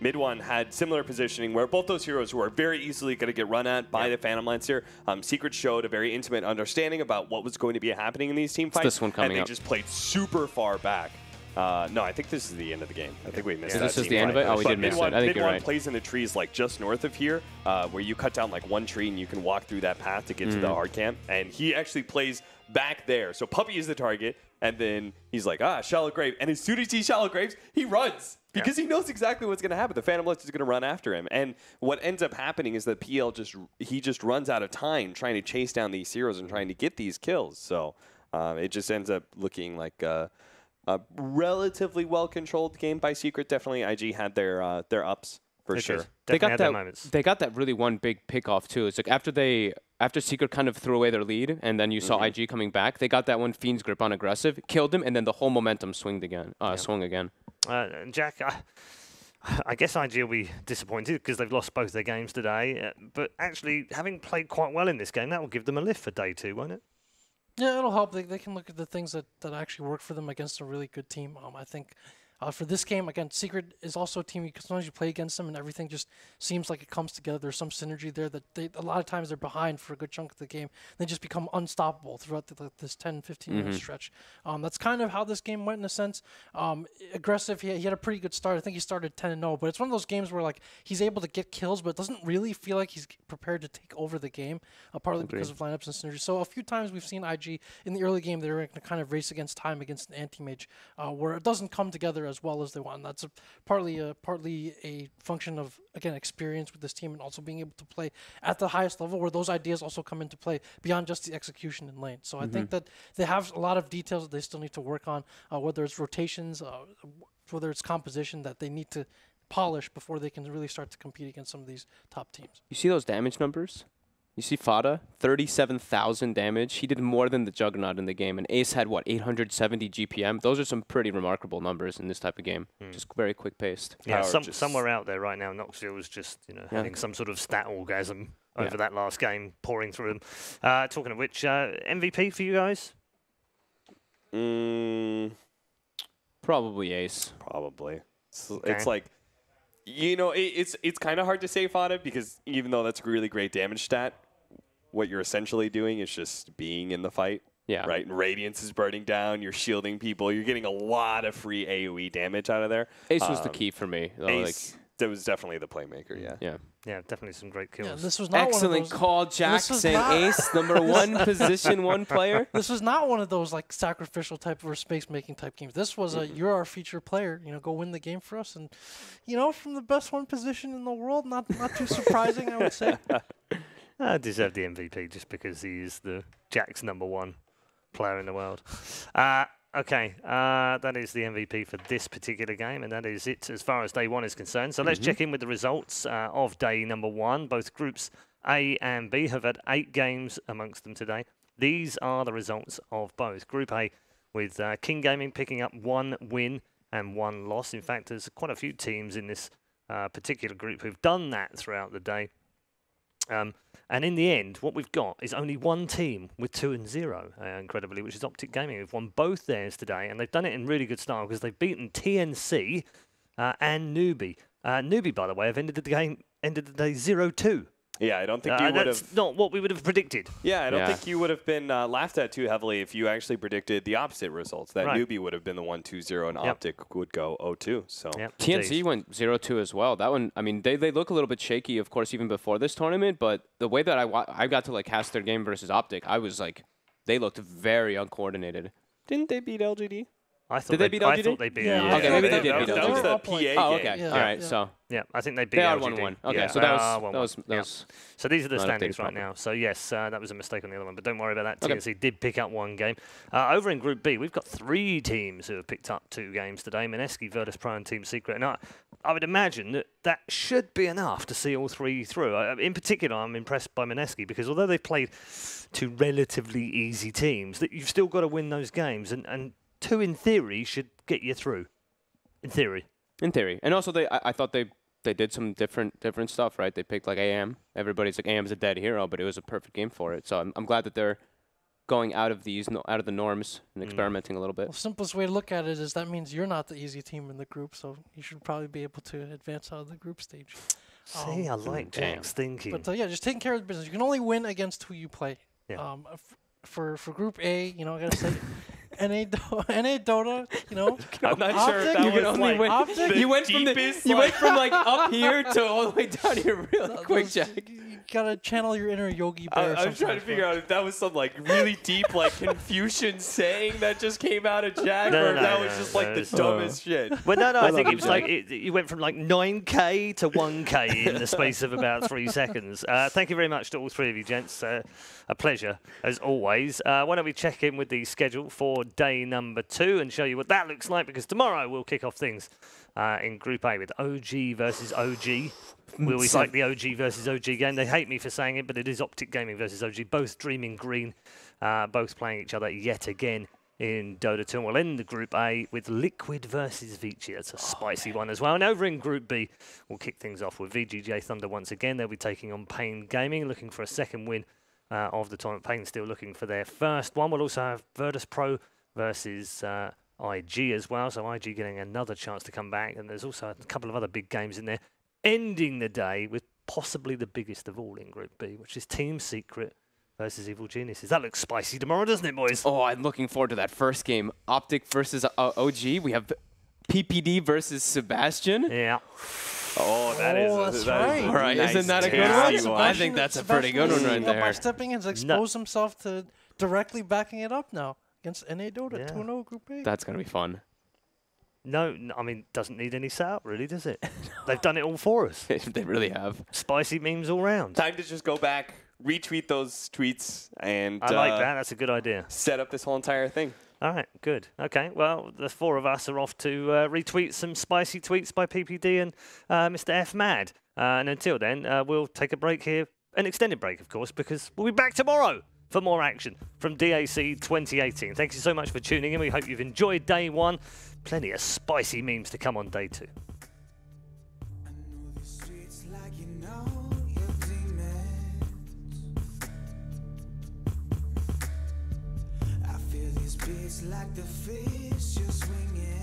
Mid1 had similar positioning where both those heroes were very easily going to get run at by the Phantom Lancer. Secret showed a very intimate understanding about what was going to be happening in these team fights, this one coming and they up. just played super far back. No, I think this is the end of the game. I think we missed that. This is team the end of it? fight. Oh, we But did miss it. I think you're Mid1 right. plays in the trees like just north of here, where you cut down like one tree and you can walk through that path to get to the hard camp. And he actually plays back there. So Puppey is the target, and then he's like, Shallow Grave. And as soon as he sees Shallow Graves, he runs. Because he knows exactly what's going to happen. The Phantom Lancer is going to run after him. And what ends up happening is that PL just runs out of time trying to chase down these heroes and trying to get these kills. So it just ends up looking like a relatively well-controlled game by Secret. Definitely IG had their ups for sure. They got had their moments. They got that really one big pick off too. It's like after Secret kind of threw away their lead, and then you saw IG coming back. They got that one Fiend's Grip on Aggressive, killed him, and then the whole momentum swung again. Jack, I guess IG will be disappointed because they've lost both their games today. But actually, having played quite well in this game, that will give them a lift for day 2, won't it? Yeah, it'll help. They can look at the things that actually work for them against a really good team. I think for this game, again, Secret is also a team because sometimes you play against them and everything just seems like it comes together. There's some synergy there that a lot of times they're behind for a good chunk of the game. They just become unstoppable throughout this 10, 15-minute stretch. That's kind of how this game went in a sense. Aggressive, he had a pretty good start. I think he started 10-0, but it's one of those games where like he's able to get kills, but it doesn't really feel like he's prepared to take over the game, partly because of lineups and synergy. So a few times we've seen IG in the early game, they were in a kind of race against time against an anti-mage where it doesn't come together as well as they want. And that's partly a function of, again, experience with this team and also being able to play at the highest level where those ideas also come into play beyond just the execution in lane. So I think that they have a lot of details that they still need to work on, whether it's rotations, whether it's composition that they need to polish before they can really start to compete against some of these top teams. You see those damage numbers? You see Fada, 37,000 damage. He did more than the Juggernaut in the game. And Ace had, what, 870 GPM? Those are some pretty remarkable numbers in this type of game. Just very quick-paced. Yeah, somewhere out there right now, Knoxville was just having some sort of stat orgasm over that last game, pouring through them. Talking of which, MVP for you guys? Probably Ace. Probably. It's like, it's kind of hard to say Fada because even though that's a really great damage stat, what you're essentially doing is just being in the fight. Yeah. Right? And Radiance is burning down. You're shielding people. You're getting a lot of free AoE damage out of there. Ace was the key for me. Ace, that was definitely the playmaker, yeah. Yeah, definitely some great kills. Yeah, this was not Excellent one of those, call, Jack, saying Ace, number one position, one player. This was not one of those like sacrificial type or space making type games. This was a you're our feature player. Go win the game for us, and from the best one position in the world. Not too surprising, I would say. I deserve the MVP just because he is the Jack's number one player in the world. Okay, that is the MVP for this particular game, and that is it as far as day one is concerned. So let's check in with the results of day number one. Both groups A and B have had 8 games amongst them today. These are the results of both. Group A with King Gaming picking up 1 win and 1 loss. In fact, there's quite a few teams in this particular group who've done that throughout the day. And in the end, what we've got is only one team with 2-0, incredibly, which is Optic Gaming. We've won both theirs today, and they've done it in really good style because they've beaten TNC and Newbie. Newbie, by the way, have ended the day 0-2. Yeah, I don't think you would have. That's not what we would have predicted. Yeah, I don't think you would have been laughed at too heavily if you actually predicted the opposite results. That Newbie would have been the 1-2-0 and Optic would go 0-2. So TNC went 0-2 as well. That one, I mean, they look a little bit shaky, of course, even before this tournament. But the way that I got to cast their game versus Optic, I was like, they looked very uncoordinated. Didn't they beat LGD? I thought Did they beat LGD? I thought they beat Yeah. LGD. Okay, maybe they did beat That was LGD. the PA game. Oh, okay. Yeah. All right, Yeah. so Yeah, I think they beat they are LGD. 1-1. Okay, Yeah, so they that are was 1-1. So these are the not standings updated right properly. now. So yes, that was a mistake on the other one, but don't worry about that. Okay. TNC did pick up 1 game. Over in Group B, we've got 3 teams who have picked up 2 games today. Mineski, Virtus Pro, and Team Secret. And I would imagine that should be enough to see all 3 through. In particular, I'm impressed by Mineski because although they've played 2 relatively easy teams, that you've still got to win those games, and 2 in theory should get you through. In theory. In theory. And also, I thought they did some different stuff, right? They picked AM. Everybody's like, AM's a dead hero, but it was a perfect game for it. So I'm glad that they're going out of the norms and experimenting a little bit. Well, simplest way to look at it is that means you're not the easy team in the group, so you should probably be able to advance out of the group stage. See, I like Jack's thinking. But yeah, just taking care of the business. You can only win against who you play. Yeah. For Group A, I gotta say, NA Dota, I'm not sure if that You can was only win. Optic, You went from up here to all the way down here really quick, those- Jack. You gotta channel your inner Yogi Bear. I was trying to figure out if that was some really deep Confucian saying that just came out of Jack, No, or if no, that no, was just no, the dumbest shit. Well, no, I think love it was you, you went from 9K to 1K in the space of about 3 seconds. Thank you very much to all 3 of you, gents. A pleasure, as always. Why don't we check in with the schedule for day number 2 and show you what that looks like, because tomorrow we'll kick off things in Group A with OG versus OG. We always like the OG versus OG game. They hate me for saying it, but it is Optic Gaming versus OG, both Dreaming Green, both playing each other yet again in Dota 2. And we'll end the Group A with Liquid versus Vici. That's a spicy one as well. And over in Group B, we'll kick things off with VGJ Thunder once again. They'll be taking on Pain Gaming, looking for a second win of the tournament. Pain still looking for their first one. We'll also have Virtus Pro versus IG as well. So IG getting another chance to come back. And there's also a couple of other big games in there. Ending the day with possibly the biggest of all in Group B, which is Team Secret versus Evil Geniuses. That looks spicy tomorrow, doesn't it, boys? Oh, I'm looking forward to that first game. Optic versus OG. We have PPD versus Sebastian. Yeah. Oh, that's right. All right, nice, isn't that a good tasty one? I think that's a pretty good one right By there. stepping in, has exposed himself to directly backing it up now against NA Dota, Yeah. 2-0 Group A. That's going to be fun. No, I mean, doesn't need any setup, really, does it? They've done it all for us. They really have. Spicy memes all round. Time to just go back, retweet those tweets, and I like that. That's a good idea. set up this whole entire thing. All right, good. Okay, well, the four of us are off to retweet some spicy tweets by PPD and Mr. F Mad. And until then, we'll take a break here, an extended break, of course, because we'll be back tomorrow for more action from DAC 2018. Thank you so much for tuning in. We hope you've enjoyed day one. Plenty of spicy memes to come on day two. Like the fish you're swinging.